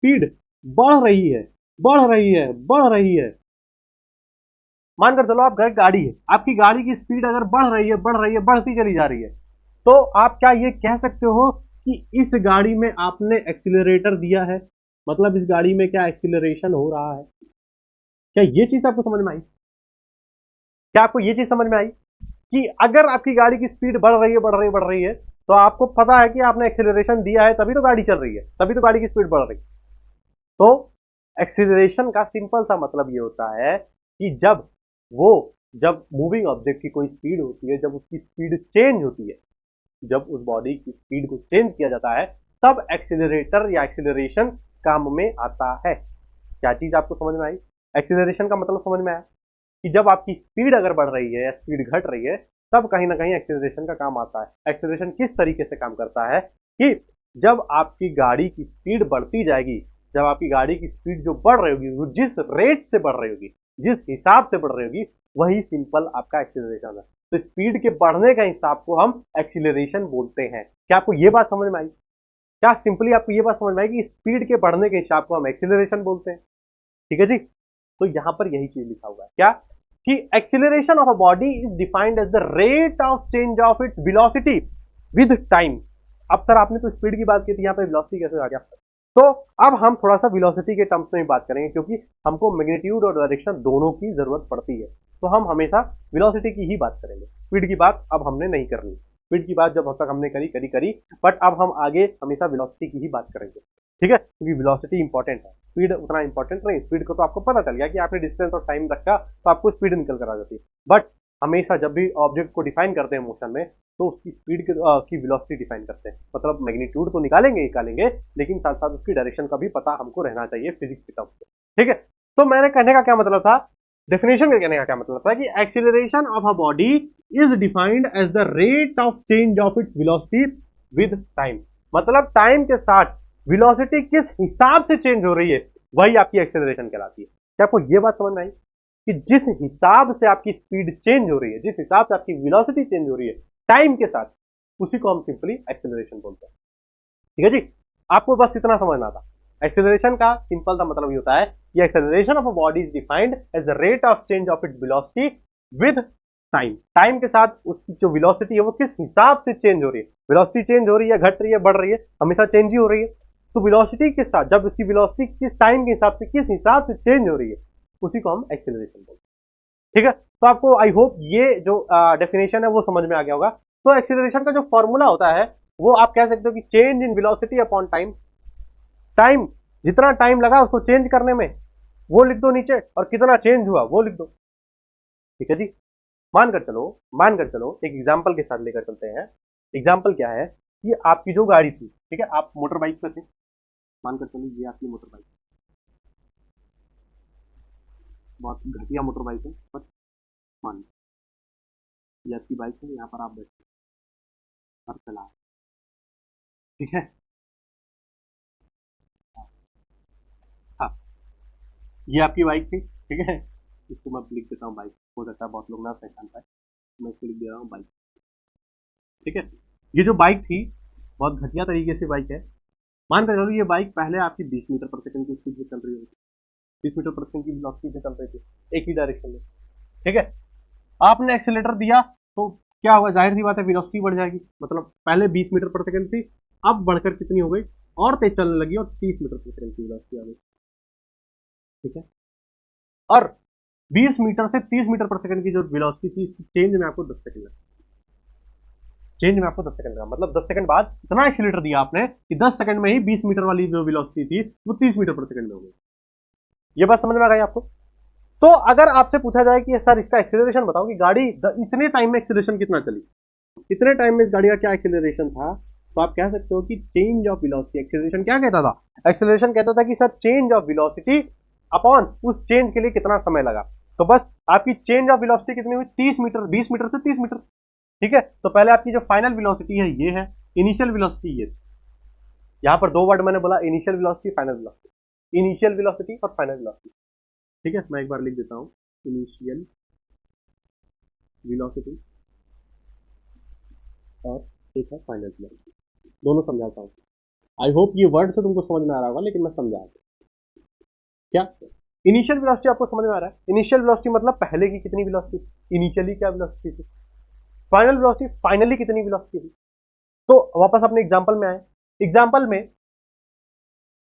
स्पीड बढ़ रही है, बढ़ रही है, बढ़ रही है, मानकर चलो आप गाड़ी है, आपकी गाड़ी की स्पीड अगर बढ़ रही है, बढ़ रही है, बढ़ती चली जा रही है, तो आप क्या ये कह सकते हो कि इस गाड़ी में आपने एक्सीलरेटर दिया है, मतलब इस गाड़ी में क्या एक्सीलरेशन हो रहा है? क्या ये चीज आपको समझ में आई? क्या आपको ये चीज समझ में आई कि अगर आपकी गाड़ी की स्पीड बढ़ रही है, बढ़ रही है, बढ़ रही है, तो आपको पता है कि आपने एक्सीलरेशन दिया है, तभी तो गाड़ी चल रही है, तभी तो गाड़ी की स्पीड बढ़ रही है। तो एक्सीलरेशन का सिंपल सा मतलब ये होता है कि जब मूविंग ऑब्जेक्ट की कोई स्पीड होती है, जब उसकी स्पीड चेंज होती है, जब उस बॉडी की स्पीड को चेंज किया जाता है, तब एक्सीलरेटर या एक्सीलरेशन काम में आता है। क्या चीज आपको समझ में आई? एक्सीलरेशन का मतलब समझ में आया कि जब आपकी स्पीड अगर बढ़ रही है या स्पीड घट रही है, तब कहीं ना कहीं एक्सीलरेशन का काम आता है। एक्सीलरेशन किस तरीके से काम करता है कि जब आपकी गाड़ी की स्पीड बढ़ती जाएगी, जब आपकी गाड़ी की स्पीड जो बढ़ रही होगी, वो जिस रेट से बढ़ रही होगी, जिस हिसाब से बढ़ रही होगी, वही सिंपल आपका एक्सीलरेशन है। तो स्पीड के बढ़ने का हिसाब को हम एक्सीलरेशन बोलते हैं। क्या आपको ये बात समझ में आई? क्या सिंपली आपको ये बात समझ में आई कि स्पीड के बढ़ने के हिसाब को हम एक्सीलरेशन बोलते हैं? ठीक है जी। तो यहां पर यही चीज लिखा हुआ है, क्या कि acceleration of a body is defined as the rate of change of its velocity with time. अब सर आपने तो स्पीड की बात की थी, यहाँ पे वेलोसिटी कैसे आ गया? तो अब हम थोड़ा सा वेलोसिटी के टर्म्स में बात करेंगे, क्योंकि हमको मैग्नीट्यूड और डायरेक्शन दोनों की जरूरत पड़ती है। तो हम हमेशा वेलोसिटी की ही बात करेंगे, स्पीड की बात अब हमने नहीं करनी। स्पीड की बात जब अब तक हमने करी, बट अब हम आगे हमेशा वेलोसिटी की ही बात करेंगे, ठीक है, क्योंकि वेलोसिटी इंपॉर्टेंट है, स्पीड उतना इंपॉर्टेंट नहीं। स्पीड को तो आपको पता चल गया कि आपने डिस्टेंस और टाइम रखा तो आपको स्पीड निकल कर आ जाती है, बट हमेशा जब भी ऑब्जेक्ट को डिफाइन करते हैं मोशन में, तो उसकी स्पीड की वेलोसिटी डिफाइन करते हैं। मतलब मैग्नीट्यूड तो निकालेंगे, लेकिन साथ साथ उसकी डायरेक्शन का भी पता हमको रहना चाहिए फिजिक्स के टर्म्स में, ठीक है। तो मैंने कहने का क्या मतलब था, डेफिनेशन का कहने का क्या मतलब था कि acceleration of a body is defined as the rate of change of its velocity with time. मतलब टाइम के साथ वेलोसिटी किस हिसाब से चेंज हो रही है, वही आपकी एक्सीलरेशन कहलाती है। क्या आपको ये बात समझ में आई कि जिस हिसाब से आपकी स्पीड चेंज हो रही है, जिस हिसाब से आपकी वेलोसिटी चेंज हो रही है टाइम के साथ, उसी को हम सिंपली एक्सीलरेशन बोलते हैं, ठीक है जी। आपको बस इतना समझना था। एक्सीलरेशन का सिंपल सा मतलब ये होता है कि acceleration of a body is defined as the rate of change of its velocity with time. Time के साथ उसकी जो वेलोसिटी है वो किस हिसाब से चेंज हो रही है, वेलोसिटी चेंज हो रही है, घट रही है, बढ़ रही है, हमेशा चेंज ही हो रही है। तो वेलोसिटी के साथ जब उसकी वेलोसिटी किस टाइम के हिसाब से, किस हिसाब से चेंज हो रही है, उसी को हम एक्सीलरेशन बोलते हैं, ठीक है। तो आपको आई होप ये जो डेफिनेशन है वो समझ में आ गया होगा। तो एक्सीलरेशन का जो फॉर्मूला होता है वो आप कह सकते हो कि change in velocity upon time. Time, जितना टाइम लगा उसको चेंज करने में वो लिख दो नीचे, और कितना चेंज हुआ वो लिख दो, ठीक है जी। मानकर चलो एक एग्जांपल के साथ लेकर चलते हैं। एग्जांपल क्या है कि आपकी जो गाड़ी थी, ठीक है, आप मोटर बाइक पे थे, मानकर चलो ये आपकी मोटर बाइक, बहुत घटिया मोटर बाइक है, बट मान ये आपकी बाइक है, यहाँ पर आप बैठे और चला, ठीक है। हाँ, ये आपकी बाइक थी, ठीक है। इसको मैं लिख देता हूँ बाइक, हो सकता है बहुत लोग ना पहचान पाए, मैं इसको लिख दे रहा हूँ बाइक, ठीक है। ये जो बाइक थी बहुत घटिया तरीके से बाइक है। मान कर चलो ये बाइक पहले आपकी 20 मीटर पर सेकंड की स्पीड से चल रही होगी, 20 मीटर पर सेकंड की वेलोसिटी से चल रही थी एक ही डायरेक्शन में, ठीक है। आपने एक्सीलरेटर दिया तो क्या हुआ, जाहिर सी बात है वेलोसिटी बढ़ जाएगी। मतलब पहले 20 मीटर पर सेकंड थी, अब बढ़कर कितनी हो गई, और तेज चलने लगी और 30 मीटर पर सेकंड की वेलोसिटी आ गई, ठीक है। और 20 मीटर से 30 मीटर पर सेकंड की जो वेलोसिटी थी, इसकी चेंज में आपको 10 सेकंड लगा। मतलब 10 सेकंड बाद इतना एक्सीलरेटर दिया आपने कि 10 सेकंड में ही 20 मीटर वाली जो वेलोसिटी थी वो 30 मीटर पर सेकंड में हो गई। ये बात समझ में आ गई आपको। तो अगर आपसे पूछा जाए कि सर इसका एक्सीलरेशन बताओ कि गाड़ी इतने टाइम में एक्सीलरेशन कितना चली, इतने टाइम में इस गाड़ी का क्या एक्सीलरेशन था, तो आप कह सकते हो कि चेंज ऑफ वेलोसिटी। एक्सीलरेशन क्या कहता था, एक्सीलरेशन कहता था कि sir change of velocity upon उस चेंज के लिए कितना समय लगा। तो बस आपकी चेंज ऑफ वेलोसिटी कितनी हुई, 30 मीटर, 20 मीटर से 30 मीटर, ठीक है। तो पहले आपकी जो फाइनल वेलोसिटी है ये है, इनिशियल वेलोसिटी ये, यहां पर दो वर्ड मैंने बोला, initial velocity, final velocity, initial velocity और फाइनल वेलोसिटी, ठीक है। मैं एक बार लिख देता हूं, इनिशियल वेलोसिटी और एक है फाइनल वेलोसिटी, दोनों समझाता हूं। आई होप ये वर्ड से तुमको समझ में आ रहा होगा, लेकिन मैं समझा दूं। क्या इनिशियल वेलोसिटी आपको समझ में आ रहा है, इनिशियल वेलोसिटी मतलब पहले की कितनी वेलोसिटी, इनिशियली क्या वेलोसिटी थी, फाइनल वेलोसिटी फाइनली कितनी वेलोसिटी थी। तो वापस अपने एग्जांपल में आए, एग्जांपल में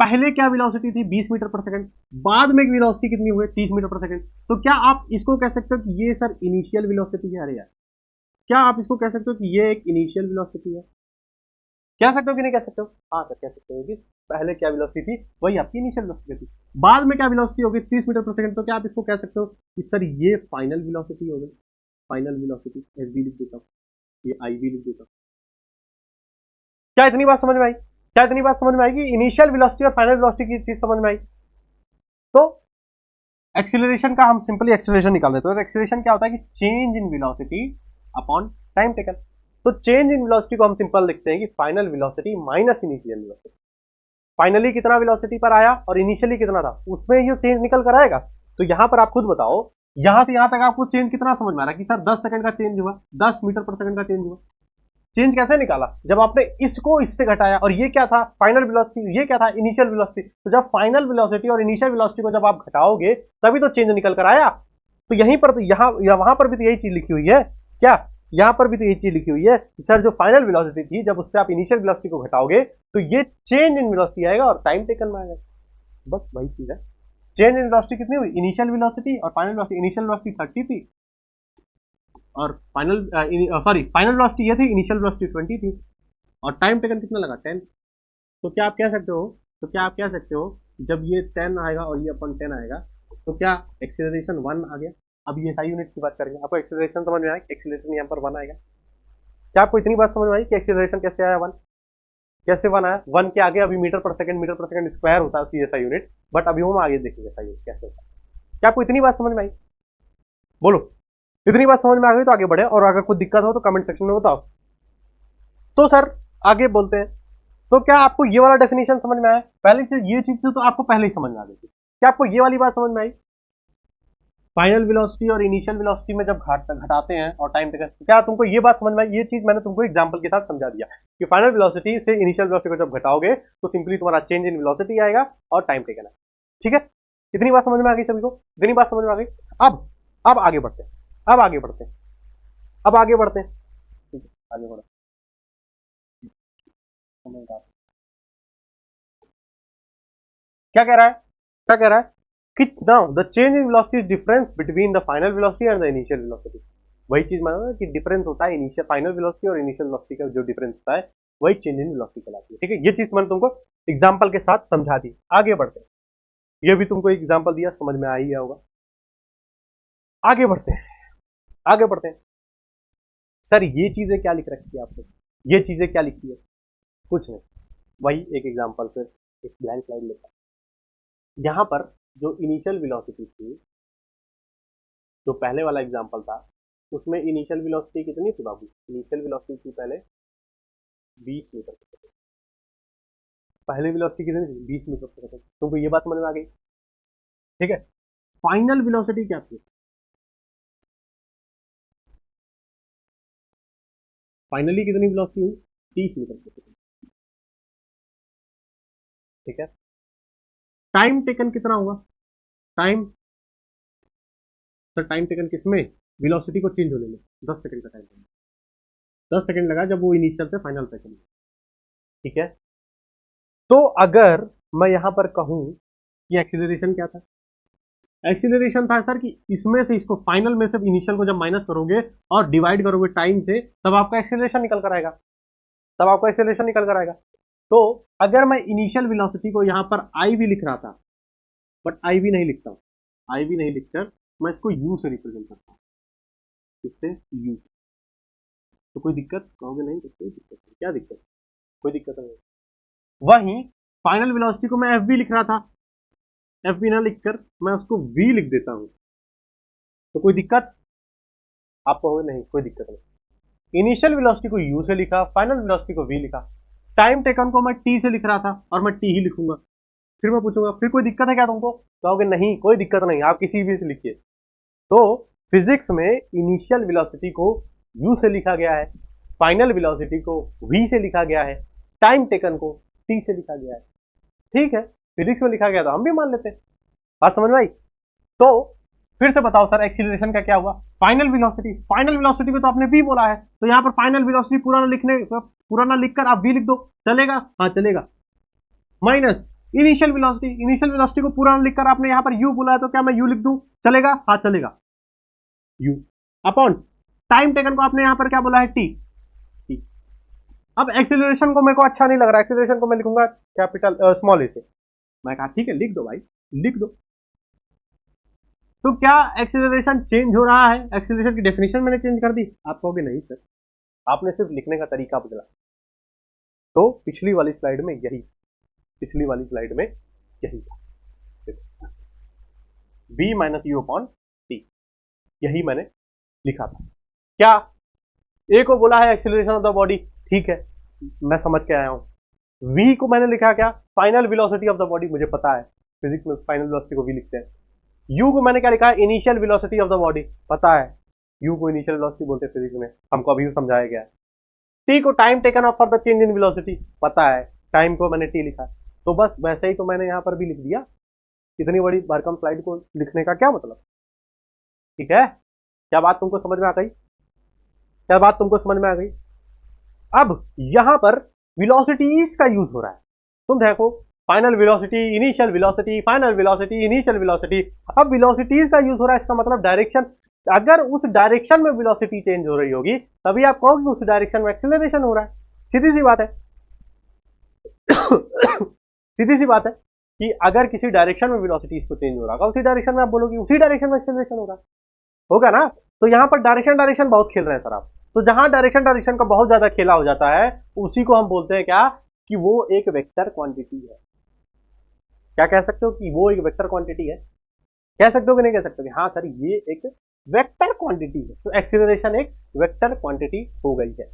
पहले क्या वेलोसिटी थी 20 मीटर पर सेकंड, बाद में वेलोसिटी कितनी हुई 30 मीटर पर सेकंड। तो क्या आप इसको कह सकते हो कि ये सर इनिशियल वेलोसिटी है, अरे यार क्या आप इसको कह सकते हो कि ये एक इनिशियल वेलोसिटी है, कह सकते हो कि नहीं कह सकते हो, हाँ सर कह सकते हो कि पहले क्या वेलोसिटी थी वही आपकी इनिशियल वेलोसिटी थी, बाद में क्या वेलोसिटी होगी 30 मीटर पर सेकंड। तो क्या आप इसको कह सकते हो कि सर ये फाइनल वेलोसिटी हो गई, फाइनल वेलोसिटी, एस बी लिख देता हूँ, ये आई बी लिख देता हूँ। क्या इतनी बात समझ में आई, क्या इतनी बात समझ में आएगी, इनिशियल वेलोसिटी और फाइनल वेलोसिटी की चीज समझ में आई। तो एक्सीलरेशन का हम सिंपली एक्सीलरेशन निकाल देते हैं। तो एक्सीलरेशन क्या होता है कि change in velocity upon time taken. तो चेंज इन वेलोसिटी को हम सिंपल लिखते हैं कि final velocity minus initial velocity. Finally कितना वेलोसिटी पर आया और इनिशियली कितना था, उसमें ये चेंज निकल कर आएगा। तो यहां पर आप खुद बताओ, यहां से यहां तक आपको चेंज कितना समझ में आ रहा है कि सर 10 सेकंड का चेंज हुआ, 10 मीटर पर सेकंड का चेंज हुआ। चेंज कैसे निकाला, जब आपने इसको इससे घटाया, और ये क्या था फाइनल वेलोसिटी, ये क्या था इनिशियल वेलोसिटी। तो जब फाइनल वेलोसिटी और इनिशियल वेलोसिटी को जब आप घटाओगे तभी तो चेंज निकल कर आया। तो यहीं पर तो यहां या वहां पर भी तो यही चीज लिखी हुई है क्या, यहाँ पर भी तो ये चीज लिखी हुई है कि सर जो फाइनल वेलोसिटी थी जब उससे आप इनिशियल वेलोसिटी को घटाओगे तो ये चेंज इन वेलोसिटी आएगा और टाइम टेकन में आएगा। बस वही चीज है। चेंज इन वेलोसिटी कितनी हुई, इनिशियल वेलोसिटी और फाइनल वेलोसिटी। इनिशियल वेलोसिटी 30 थी और फाइनल फाइनल वेलोसिटी ये थी, इनिशियल वेलोसिटी 20 थी और टाइम टेकन कितना लगा 10। तो क्या आप कह सकते हो जब ये 10 आएगा और ये अपन 10 आएगा तो क्या एक्सेलरेशन 1 आ गया। अब ये SI यूनिट की बात करेंगे, आपको एक्सेलरेशन समझ में आया, एक्सेलरेशन यहाँ पर 1 आएगा। क्या आपको इतनी बात समझ में आई कि एक्सेलरेशन कैसे आया 1, कैसे 1 आया। 1 के आगे अभी मीटर पर सेकंड स्क्वायर होता है उसकी SI यूनिट, बट अभी हम आगे देखेंगे SI यूनिट कैसे होता है। क्या आपको इतनी बात समझ में आई, बोलो इतनी बात समझ में आ गई तो आगे बढ़े, और अगर कोई दिक्कत हो तो कमेंट सेक्शन में बताओ। तो सर आगे बोलते हैं, तो क्या आपको ये वाला डेफिनेशन समझ में आया, पहले से ये चीज तो आपको पहले ही समझ में आ गई थी। क्या आपको ये वाली बात समझ में आई, फाइनल वेलोसिटी और इनिशियल वेलोसिटी में जब घटाते हैं और टाइम टेकन, क्या तुमको ये बात समझ में आई। ये चीज मैंने तुमको एग्जांपल के साथ समझा दिया कि फाइनल वेलोसिटी से इनिशियल वेलोसिटी को जब घटाओगे तो सिंपली तुम्हारा चेंज इन वेलोसिटी आएगा और टाइम टेकन है। ठीक है, इतनी बात समझ में आ गई सभी को, इतनी बात समझ में आ गई। अब आगे बढ़ते हैं, अब आगे बढ़ते हैं, अब आगे बढ़ते हैं। ठीक है, आगे बढ़ो। क्या कह रहा है, क्या कह रहा है कि now the change in velocity is difference between the final velocity and the initial velocity. वही चीज माना ना कि डिफरेंस होता है इनिशियल फाइनल वेलोसिटी और इनिशियल वेलोसिटी का जो डिफरेंस होता है वही चेंज इन वेलोसिटी कहलाती है। ठीक है, ये चीज मैंने तुमको एग्जांपल के साथ समझा दी। आगे बढ़ते हैं, ये भी तुमको एग्जांपल दिया, समझ में आ ही गया होगा। आगे बढ़ते हैं, आगे बढ़ते हैं। सर ये चीजें क्या लिख रखी है आपने, ये चीजें क्या लिखी है, कुछ नहीं, वही एक एग्जांपल से एक ब्लैंक स्लाइड लेता हूं। यहां पर जो इनिशियल वेलोसिटी थी, जो पहले वाला एग्जांपल था उसमें इनिशियल वेलोसिटी कितनी थी बाबू, इनिशियल वेलोसिटी थी पहले 20 मीटर पर सेकंड। पहले वेलोसिटी कितनी थी 20 मीटर पर सेकंड। तुमको ये बात समझ में आ गई। ठीक है, फाइनल वेलोसिटी क्या थी, फाइनली कितनी वेलोसिटी हुई 30 मीटर पर सेकंड। ठीक है, टाइम टेकन कितना हुआ, टाइम, सर टाइम टेकन किसमें, वेलोसिटी को चेंज होने में 10 सेकंड का टाइम, 10 सेकंड लगा जब वो इनिशियल से फाइनल पे चली। ठीक है, तो अगर मैं यहां पर कहूं कि एक्सीलरेशन क्या था, एक्सीलरेशन था सर कि इसमें से इसको फाइनल में से इनिशियल को जब माइनस करोगे और डिवाइड करोगे टाइम से तब आपका एक्सीलरेशन निकल कर आएगा, तब आपका एक्सीलरेशन निकल कर आएगा। तो अगर मैं इनिशियल वेलोसिटी को यहां पर आई भी लिख रहा था, बट आई भी नहीं लिखता हूं, आई भी नहीं लिखकर मैं इसको यू से रिप्रेजेंट करता हूं, किससे, यू। तो कोई दिक्कत कहोगे, नहीं तो कोई दिक्कत नहीं, क्या दिक्कत, कोई दिक्कत नहीं। वहीं फाइनल वेलोसिटी को मैं एफ भी लिख रहा था, एफ भी ना लिखकर मैं उसको वी लिख देता हूं, तो कोई दिक्कत, आप कहोगे नहीं कोई दिक्कत नहीं। इनिशियल वेलोसिटी को यू से लिखा, फाइनल वेलोसिटी को वी लिखा, टाइम टेकन को मैं टी से लिख रहा था और मैं टी ही लिखूंगा। फिर मैं पूछूंगा फिर कोई दिक्कत है क्या तुमको, कहोगे नहीं कोई दिक्कत नहीं, आप किसी भी से लिखिए। तो फिजिक्स में इनिशियल वेलोसिटी को यू से लिखा गया है, फाइनल वेलोसिटी को वी से लिखा गया है, टाइम टेकन को टी से लिखा गया है। ठीक है, फिजिक्स में लिखा गया तो हम भी मान लेते हैं, बात समझ में आई। तो फिर से बताओ सर एक्सीलरेशन का क्या हुआ, फाइनल वेलोसिटी, फाइनल वेलोसिटी को तो आपने वी बोला है, तो यहां पर फाइनल वेलोसिटी पूरा ना लिखकर आप वी लिख दो, चलेगा, हाँ चलेगा। Minus initial velocity, initial velocity को पूरा ना लिखकर आपने यहां पर यू बोला है, तो क्या मैं यू लिख दूं, चलेगा, हाँ चलेगा, यू अपॉन टाइम टेकन को आपने यहां पर क्या बोला है टी। अब एक्सीलरेशन को मेरे को अच्छा नहीं लग रहा, एक्सीलरेशन को मैं लिखूंगा कैपिटल स्मॉल ए से। मैं कहा ठीक है लिख दो भाई, लिख दो। तो क्या एक्सीलरेशन चेंज हो रहा है, एक्सीलरेशन की डेफिनेशन मैंने चेंज कर दी, आप कहोगे नहीं सर आपने सिर्फ लिखने का तरीका बदला। तो पिछली वाली स्लाइड में यही, पिछली वाली स्लाइड में यही था, B minus U upon T, यही मैंने लिखा था। क्या ए को बोला है एक्सीलरेशन ऑफ द बॉडी, ठीक है मैं समझ के आया हूं। वी को मैंने लिखा क्या, final velocity of the body, मुझे पता है फिजिक्स में फाइनल वेलोसिटी को वी लिखते हैं। यू को मैंने क्या लिखा है, initial velocity of the body, पता है यू को इनिशियल वेलोसिटी बोलते हैं फिजिक्स में, हमको अभी समझाया गया है। टी को time taken of for the change in velocity, पता है टाइम को मैंने टी लिखा। तो बस वैसे ही तो मैंने यहां पर भी लिख दिया, इतनी बड़ी भरकम स्लाइड को लिखने का क्या मतलब। ठीक है, क्या बात तुमको समझ में आ गई। क्या बात तुमको समझ में आ गई? अब यहां पर वेलोसिटीज का यूज हो रहा है। तुम देखो, final velocity, initial velocity, final velocity, initial velocity. अब वेलोसिटीज का यूज हो रहा है, इसका मतलब डायरेक्शन। अगर उस डायरेक्शन में वेलोसिटी चेंज हो रही होगी तभी आप कहोगे उस डायरेक्शन में एक्सेलरेशन हो रहा है। सीधी सी बात है। सीधी सी बात है कि अगर किसी डायरेक्शन में वेलोसिटी को चेंज हो रहा होगा, उसी डायरेक्शन में आप बोलोगे उसी डायरेक्शन में एक्सेलरेशन हो रहा होगा ना। तो यहां पर डायरेक्शन डायरेक्शन बहुत खेल रहे हैं सर आप। तो जहां डायरेक्शन डायरेक्शन का बहुत ज्यादा खेला हो जाता है, उसी को हम बोलते हैं क्या, कि वो एक वेक्टर क्वांटिटी है। क्या कह सकते हो कि वो एक वेक्टर क्वांटिटी है? कह सकते हो कि नहीं कह सकते? हाँ सर, ये एक वेक्टर क्वांटिटी है। तो एक्सीलरेशन एक वेक्टर क्वांटिटी हो गई है।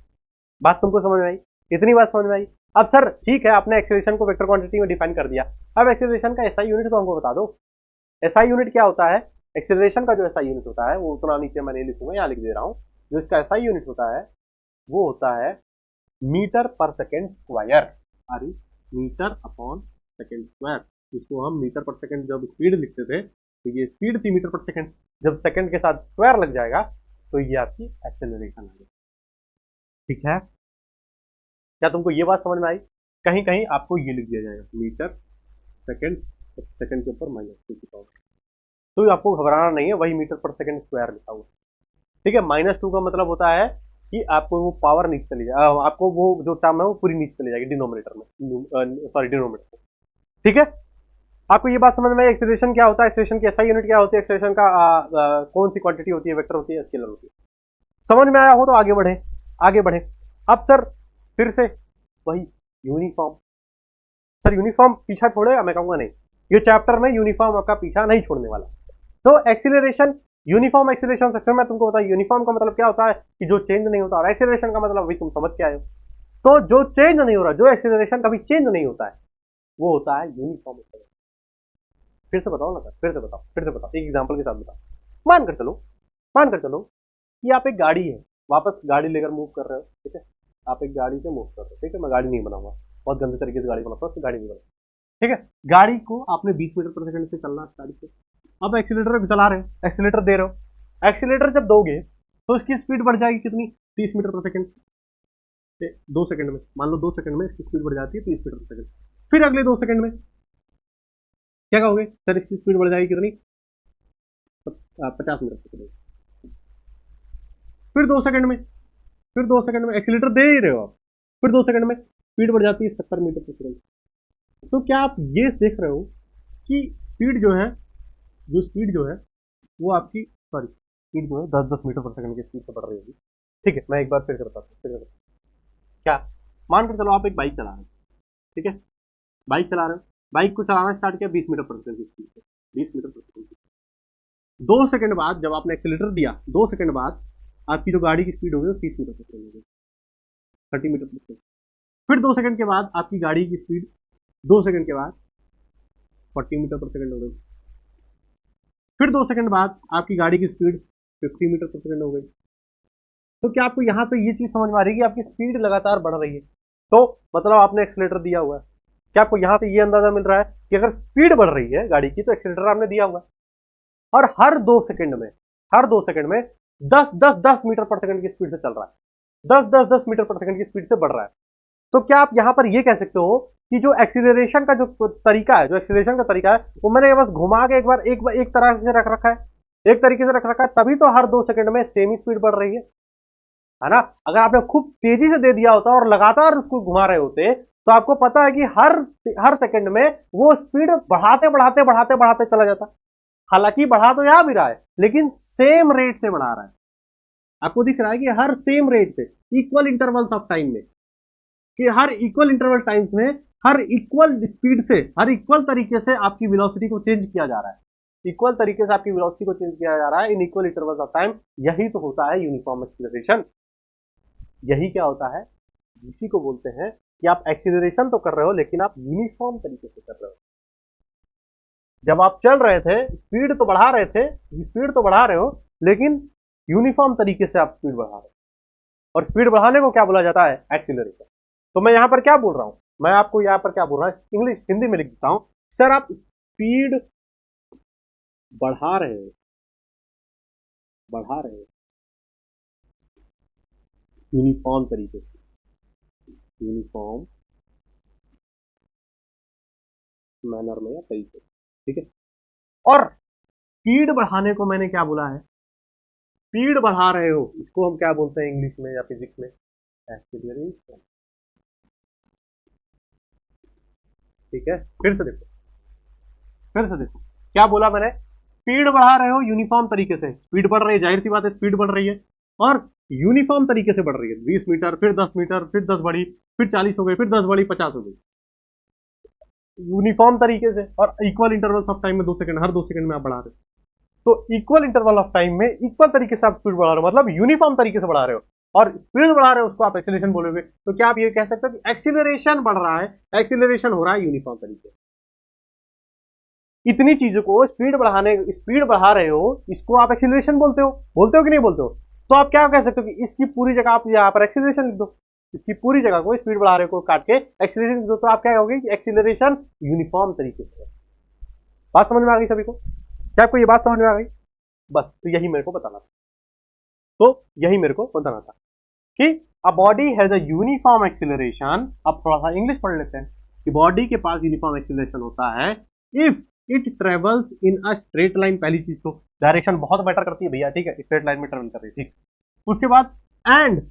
बात तुमको समझ में आई? इतनी बात समझ में आई? अब सर ठीक है, आपने एक्सीलरेशन को वेक्टर क्वांटिटी में डिफाइन कर दिया। अब एक्सीलरेशन का एसआई यूनिट तो हमको बता दो। एसआई यूनिट क्या होता है? एक्सीलरेशन का जो एसआई यूनिट होता है वो उतना नीचे मैं नहीं लिखूंगा, यहाँ लिख दे रहा हूँ। जो इसका एसआई यूनिट होता है वो होता है मीटर पर सेकेंड स्क्वायर। अरे मीटर अपॉन सेकेंड स्क्वायर। इसको हम मीटर पर सेकेंड जब स्पीड लिखते थे तो ये स्पीड थी मीटर पर सेकेंड। जब सेकेंड के साथ स्क्वायर लग जाएगा तो ये आपकी एक्सेलरेशन आ गई। ठीक है, क्या तुमको ये बात समझ में आई? कहीं कहीं आपको ये लिख दिया जाएगा मीटर सेकेंड, सेकेंड के ऊपर -2 की पावर। तो आपको घबराना नहीं है, वही मीटर पर सेकेंड स्क्वायर लिखा हुआ। ठीक है, -2 का मतलब होता है कि आपको वो पावर नीचे चली जाए, आपको वो जो टर्म है वो पूरी नीचे चली जाएगी डिनोमिनेटर में, सॉरी डिनोमिनेटर में। ठीक है, आपको ये बात समझ में आई? एक्सेलरेशन क्या होता है, एक्सेलरेशन की एसआई यूनिट क्या होती है, एक्सेलरेशन का कौन सी क्वांटिटी होती है, वेक्टर होती है, स्केलर होती है। समझ में आया हो तो आगे बढ़े, आगे बढ़े। अब सर फिर से वही यूनिफॉर्म। सर यूनिफॉर्म पीछा छोड़ेगा? मैं कहूंगा नहीं, ये चैप्टर में यूनिफॉर्म आपका पीछा नहीं छोड़ने वाला। तो एक्सीलरेशन, यूनिफॉर्म एक्सीलरेशन सेक्शन में तुमको बताया यूनिफॉर्म का मतलब क्या होता है कि जो चेंज नहीं होता, और एक्सीलरेशन का मतलब अभी तुम समझ के आए हो। तो जो चेंज नहीं हो रहा, जो एक्सीलरेशन कभी चेंज नहीं होता है, वो होता है यूनिफॉर्म एक्सीलरेशन। फिर से बताओ ना सर, फिर से बताओ, फिर से बताओ, एक एग्जांपल के साथ बताओ। मानकर चलो, मानकर चलो कि आप एक गाड़ी है, वापस गाड़ी लेकर मूव कर रहे हो। ठीक है, आप एक गाड़ी से मूव कर रहे हो। ठीक है, मैं गाड़ी नहीं बनाऊंगा, बहुत गंदे तरीके से गाड़ी बनाता हूँ, गाड़ी नहीं बनाऊंगा। ठीक है, गाड़ी को आपने 20 मीटर पर सेकंड से चलना स्टार्ट किया। अब एक्सीलेटर चला रहे हो, एक्सीलेटर दे रहे हो। एक्सीलेटर जब दोगे तो इसकी स्पीड बढ़ जाएगी कितनी? 30 मीटर पर सेकंड। 2 सेकंड में, मान लो 2 सेकंड में इसकी स्पीड बढ़ जाती है 30 मीटर पर सेकंड। फिर अगले 2 सेकंड में क्या कहोगे? सर इसकी स्पीड बढ़ जाएगी कितनी? 50 मीटर पर सेकंड। फिर 2 सेकंड में, फिर 2 सेकंड में एक्सीलेटर दे ही रहे हो आप, फिर 2 सेकंड में स्पीड बढ़ जाती है 70 मीटर पर सेकंड। तो क्या आप ये देख रहे हो कि स्पीड जो है, जो स्पीड जो है वो आपकी, सॉरी स्पीड जो है 10-10 मीटर पर सेकंड की स्पीड से बढ़ रही होगी। ठीक है, मैं एक बार फिर से बताता हूँ, फिर से बताता हूँ। क्या, मान कर चलो आप एक बाइक चला रहे हो। ठीक है, बाइक चला रहे हो, बाइक को चलाना स्टार्ट किया 20 मीटर पर सेकंड की स्पीड से, 20 मीटर पर सेकंड की। 2 सेकंड बाद जब आपने एक्सीलेटर दिया, 2 सेकंड बाद आपकी जो गाड़ी की स्पीड होगी वो 30 मीटर पर सेकंड होगी, 30 मीटर पर सेकंड। फिर 2 सेकंड के बाद आपकी गाड़ी की स्पीड 2 सेकंड के बाद 40 मीटर पर सेकंड हो गई। फिर 2 सेकंड बाद आपकी गाड़ी की स्पीड 50 मीटर पर सेकंड हो गई। तो क्या आपको यहाँ पे ये चीज समझ में आ रही है कि आपकी स्पीड लगातार बढ़ रही है? तो मतलब आपने एक्सीलेटर दिया हुआ है। क्या आपको यहाँ से ये अंदाजा मिल रहा है कि अगर स्पीड बढ़ रही है गाड़ी की तो एक्सीलेटर आपने दिया हुआ है, और हर 2 सेकंड में, हर 2 सेकंड में 10-10-10 मीटर पर सेकंड की स्पीड से चल रहा है, 10-10-10 मीटर पर सेकंड की स्पीड से बढ़ रहा है। तो क्या आप यहाँ पर ये कह सकते हो कि जो एक्सीलरेशन का जो तरीका है, जो एक्सीलरेशन का तरीका है, वो मैंने बस घुमा के एक तरह से रख रखा है, एक तरीके से रख रखा है, तभी तो हर 2 सेकंड में सेम ही स्पीड बढ़ रही है ना? अगर आपने खूब तेजी से दे दिया होता और लगातार उसको घुमा रहे होते तो आपको पता है कि हर सेकंड में वो स्पीड बढ़ाते बढ़ाते बढ़ाते बढ़ाते चला जाता। हालांकि बढ़ा तो यहां भी रहा है लेकिन सेम रेट से बढ़ा रहा है। आपको दिख रहा है कि हर सेम रेट से, इक्वल इंटरवल्स ऑफ टाइम में, कि हर इक्वल इंटरवल टाइम्स में हर इक्वल स्पीड से, हर इक्वल तरीके से आपकी वेलोसिटी को चेंज किया जा रहा है। इक्वल तरीके से आपकी वेलोसिटी को चेंज किया जा रहा है in equal intervals of time. यही तो होता है यूनिफॉर्म एक्सीलरेशन। यही क्या होता है, इसी को बोलते हैं कि आप एक्सीलरेशन तो कर रहे हो लेकिन आप यूनिफॉर्म तरीके से कर रहे हो। जब आप चल रहे थे, स्पीड तो बढ़ा रहे थे, स्पीड तो बढ़ा रहे हो लेकिन यूनिफॉर्म तरीके से आप स्पीड बढ़ा रहे हो, और स्पीड बढ़ाने को क्या बोला जाता है? एक्सीलरेशन। तो मैं यहां पर क्या बोल रहा हूं, मैं आपको यहां पर क्या बोल रहा हूं, इंग्लिश हिंदी में लिख देता हूं। सर आप स्पीड बढ़ा रहे हो, बढ़ा रहे हो, यूनिफॉर्म तरीके से, यूनिफॉर्म मैनर में या तरीके से, ठीक है। और स्पीड बढ़ाने को मैंने क्या बोला है, स्पीड बढ़ा रहे हो, इसको हम क्या बोलते हैं इंग्लिश में या फिजिक्स में, एक्सीलरेशन, ठीक है। फिर से देखो क्या बोला मैंने, स्पीड बढ़ा रहे हो यूनिफॉर्म तरीके से, स्पीड बढ़ रही है, जाहिर सी बात है स्पीड बढ़ रही है, और यूनिफॉर्म तरीके से बढ़ रही है, 20 मीटर, फिर 10 मीटर, फिर 10 बढ़ी, फिर 40 हो गई, फिर 10 बढ़ी, 50 हो गई, यूनिफॉर्म तरीके से, और इक्वल इंटरवल ऑफ टाइम में 2 सेकंड, हर 2 सेकंड में आप बढ़ा रहे हो। तो इक्वल इंटरवल ऑफ टाइम में इक्वल तरीके से आप स्पीड बढ़ा रहे हो, मतलब यूनिफॉर्म तरीके से बढ़ा रहे हो, और स्पीड बढ़ा रहे हो उसको आप एक्सीलरेशन बोलोगे। तो क्या आप ये कह सकते हो कि एक्सीलरेशन बढ़ रहा है, एक्सीलरेशन हो रहा है यूनिफॉर्म तरीके से। इतनी चीजों को स्पीड बढ़ा रहे हो, इसको आप एक्सीलरेशन बोलते हो कि नहीं बोलते हो। तो आप क्या कह सकते हो कि इसकी पूरी जगह आप यहाँ पर एक्सीलरेशन लिख दो, इसकी पूरी जगह को स्पीड बढ़ा रहे को काट के एक्सीलरेशन लिख दो, तो आप क्या कहोगे कि एक्सीलरेशन यूनिफॉर्म तरीके से। बात समझ में आ गई सभी को? क्या आपको ये बात समझ में आ गई? बस, तो यही मेरे को बताना था, कि a body has a uniform acceleration. अब थोड़ा सा इंग्लिश पढ़ लेते हैं कि बॉडी के पास यूनिफॉर्म एक्सीलरेशन होता है if it travels in a straight line. पहली चीज तो डायरेक्शन बहुत मैटर करती है भैया, ठीक है, स्ट्रेट लाइन में ट्रेवल कर रही है, ठीक। उसके बाद and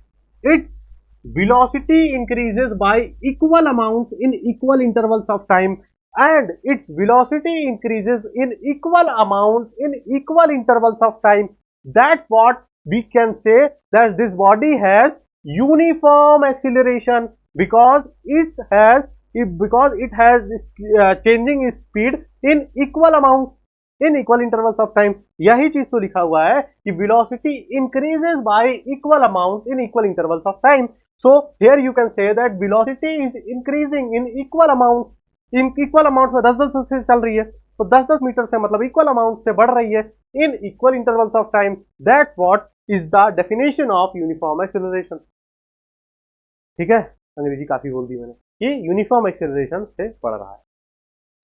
it's velocity increases by equal amounts in equal intervals of time, and its velocity increases in equal amounts in equal intervals of time. That's what we can say, that this body has uniform acceleration because it has changing its speed in equal amounts in equal intervals of time. यही चीज तो लिखा हुआ है कि velocity increases by equal amounts in equal intervals of time. So here you can say that velocity is increasing in equal amounts, in equal amounts में 10-10 से चल रही है, तो 10-10 मीटर से मतलब equal amount से बढ़ रही है in equal intervals of time. That's what is the definition of uniform acceleration. ठीक है, अंग्रेजी काफी बोल दी मैंने, कि यूनिफॉर्म एक्सेलरेशन से बढ़ रहा है।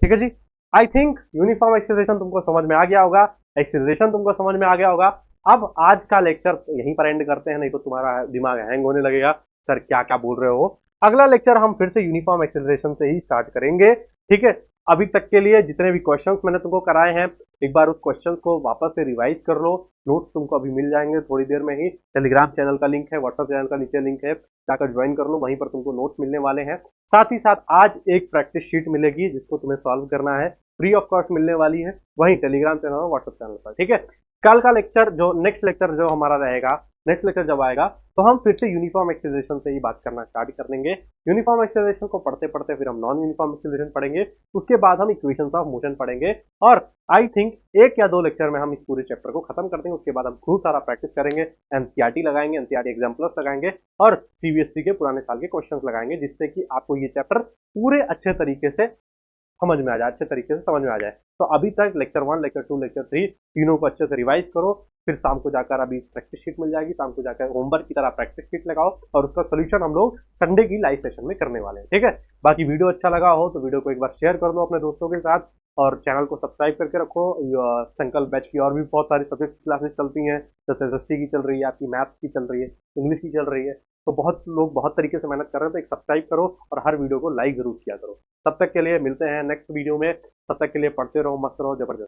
ठीक है जी, आई थिंक यूनिफॉर्म एक्सेलरेशन तुमको समझ में आ गया होगा, एक्सेलरेशन तुमको समझ में आ गया होगा। अब आज का लेक्चर यहीं पर एंड करते हैं, नहीं तो तुम्हारा दिमाग हैंग होने लगेगा, सर क्या क्या बोल रहे हो। अगला लेक्चर हम फिर से यूनिफॉर्म एक्सेलरेशन से ही स्टार्ट करेंगे, ठीक है। अभी तक के लिए जितने भी क्वेश्चंस मैंने तुमको कराए हैं, एक बार उस क्वेश्चन को वापस से रिवाइज कर लो, नोट्स तुमको अभी मिल जाएंगे थोड़ी देर में ही। टेलीग्राम चैनल का लिंक है, व्हाट्सएप चैनल का नीचे लिंक है, जाकर ज्वाइन कर लो, वहीं पर तुमको नोट्स मिलने वाले हैं। साथ ही साथ आज एक प्रैक्टिस शीट मिलेगी जिसको तुम्हें सॉल्व करना है, फ्री ऑफ कॉस्ट मिलने वाली है, वहीं टेलीग्राम चैनल और व्हाट्सएप चैनल पर, ठीक है। कल का लेक्चर जो नेक्स्ट लेक्चर जो हमारा रहेगा, नेक्स्ट लेक्चर जब आएगा तो हम फिर से यूनिफॉर्म एक्सेलरेशन से ही बात करना स्टार्ट कर देंगे। यूनिफॉर्म एक्सेलरेशन को पढ़ते पढ़ते फिर हम नॉन यूनिफॉर्म एक्सेलरेशन पढ़ेंगे, उसके बाद हम इक्वेशंस ऑफ मोशन पढ़ेंगे, और आई थिंक 1 या 2 लेक्चर में हम इस पूरे चैप्टर को खत्म कर देंगे। उसके बाद हम खूब सारा प्रैक्टिस करेंगे, एनसीईआरटी लगाएंगे, एनसीईआरटी एग्जाम्पल्स लगाएंगे, और सीबीएसई के पुराने साल के क्वेश्चंस लगाएंगे, जिससे कि आपको ये चैप्टर पूरे अच्छे तरीके से समझ में आ जाए, अच्छे तरीके से समझ में आ जाए। तो अभी तक लेक्चर 1, लेक्चर 2, लेक्चर 3 तीनों को अच्छे से रिवाइज करो, फिर शाम को जाकर अभी प्रैक्टिस शीट मिल जाएगी, शाम को जाकर होमवर्क की तरह प्रैक्टिस शीट लगाओ, और उसका सोल्यूशन हम लोग संडे की लाइव सेशन में करने वाले हैं, ठीक है। बाकी वीडियो अच्छा लगा हो तो वीडियो को एक बार शेयर कर दो अपने दोस्तों के साथ, और चैनल को सब्सक्राइब करके रखो। संकल्प बैच की और भी बहुत सारी सब्जेक्ट क्लासेस चलती हैं, जैसे एसएसटी की चल रही है, आपकी मैथ्स की चल रही है, इंग्लिश की चल रही है, तो बहुत लोग बहुत तरीके से मेहनत कर रहे हैं, तो एक सब्सक्राइब करो और हर वीडियो को लाइक जरूर किया करो। तब तक के लिए मिलते हैं नेक्स्ट वीडियो में, तब तक के लिए पढ़ते रहो, मस्त रहो, जबरदस्त।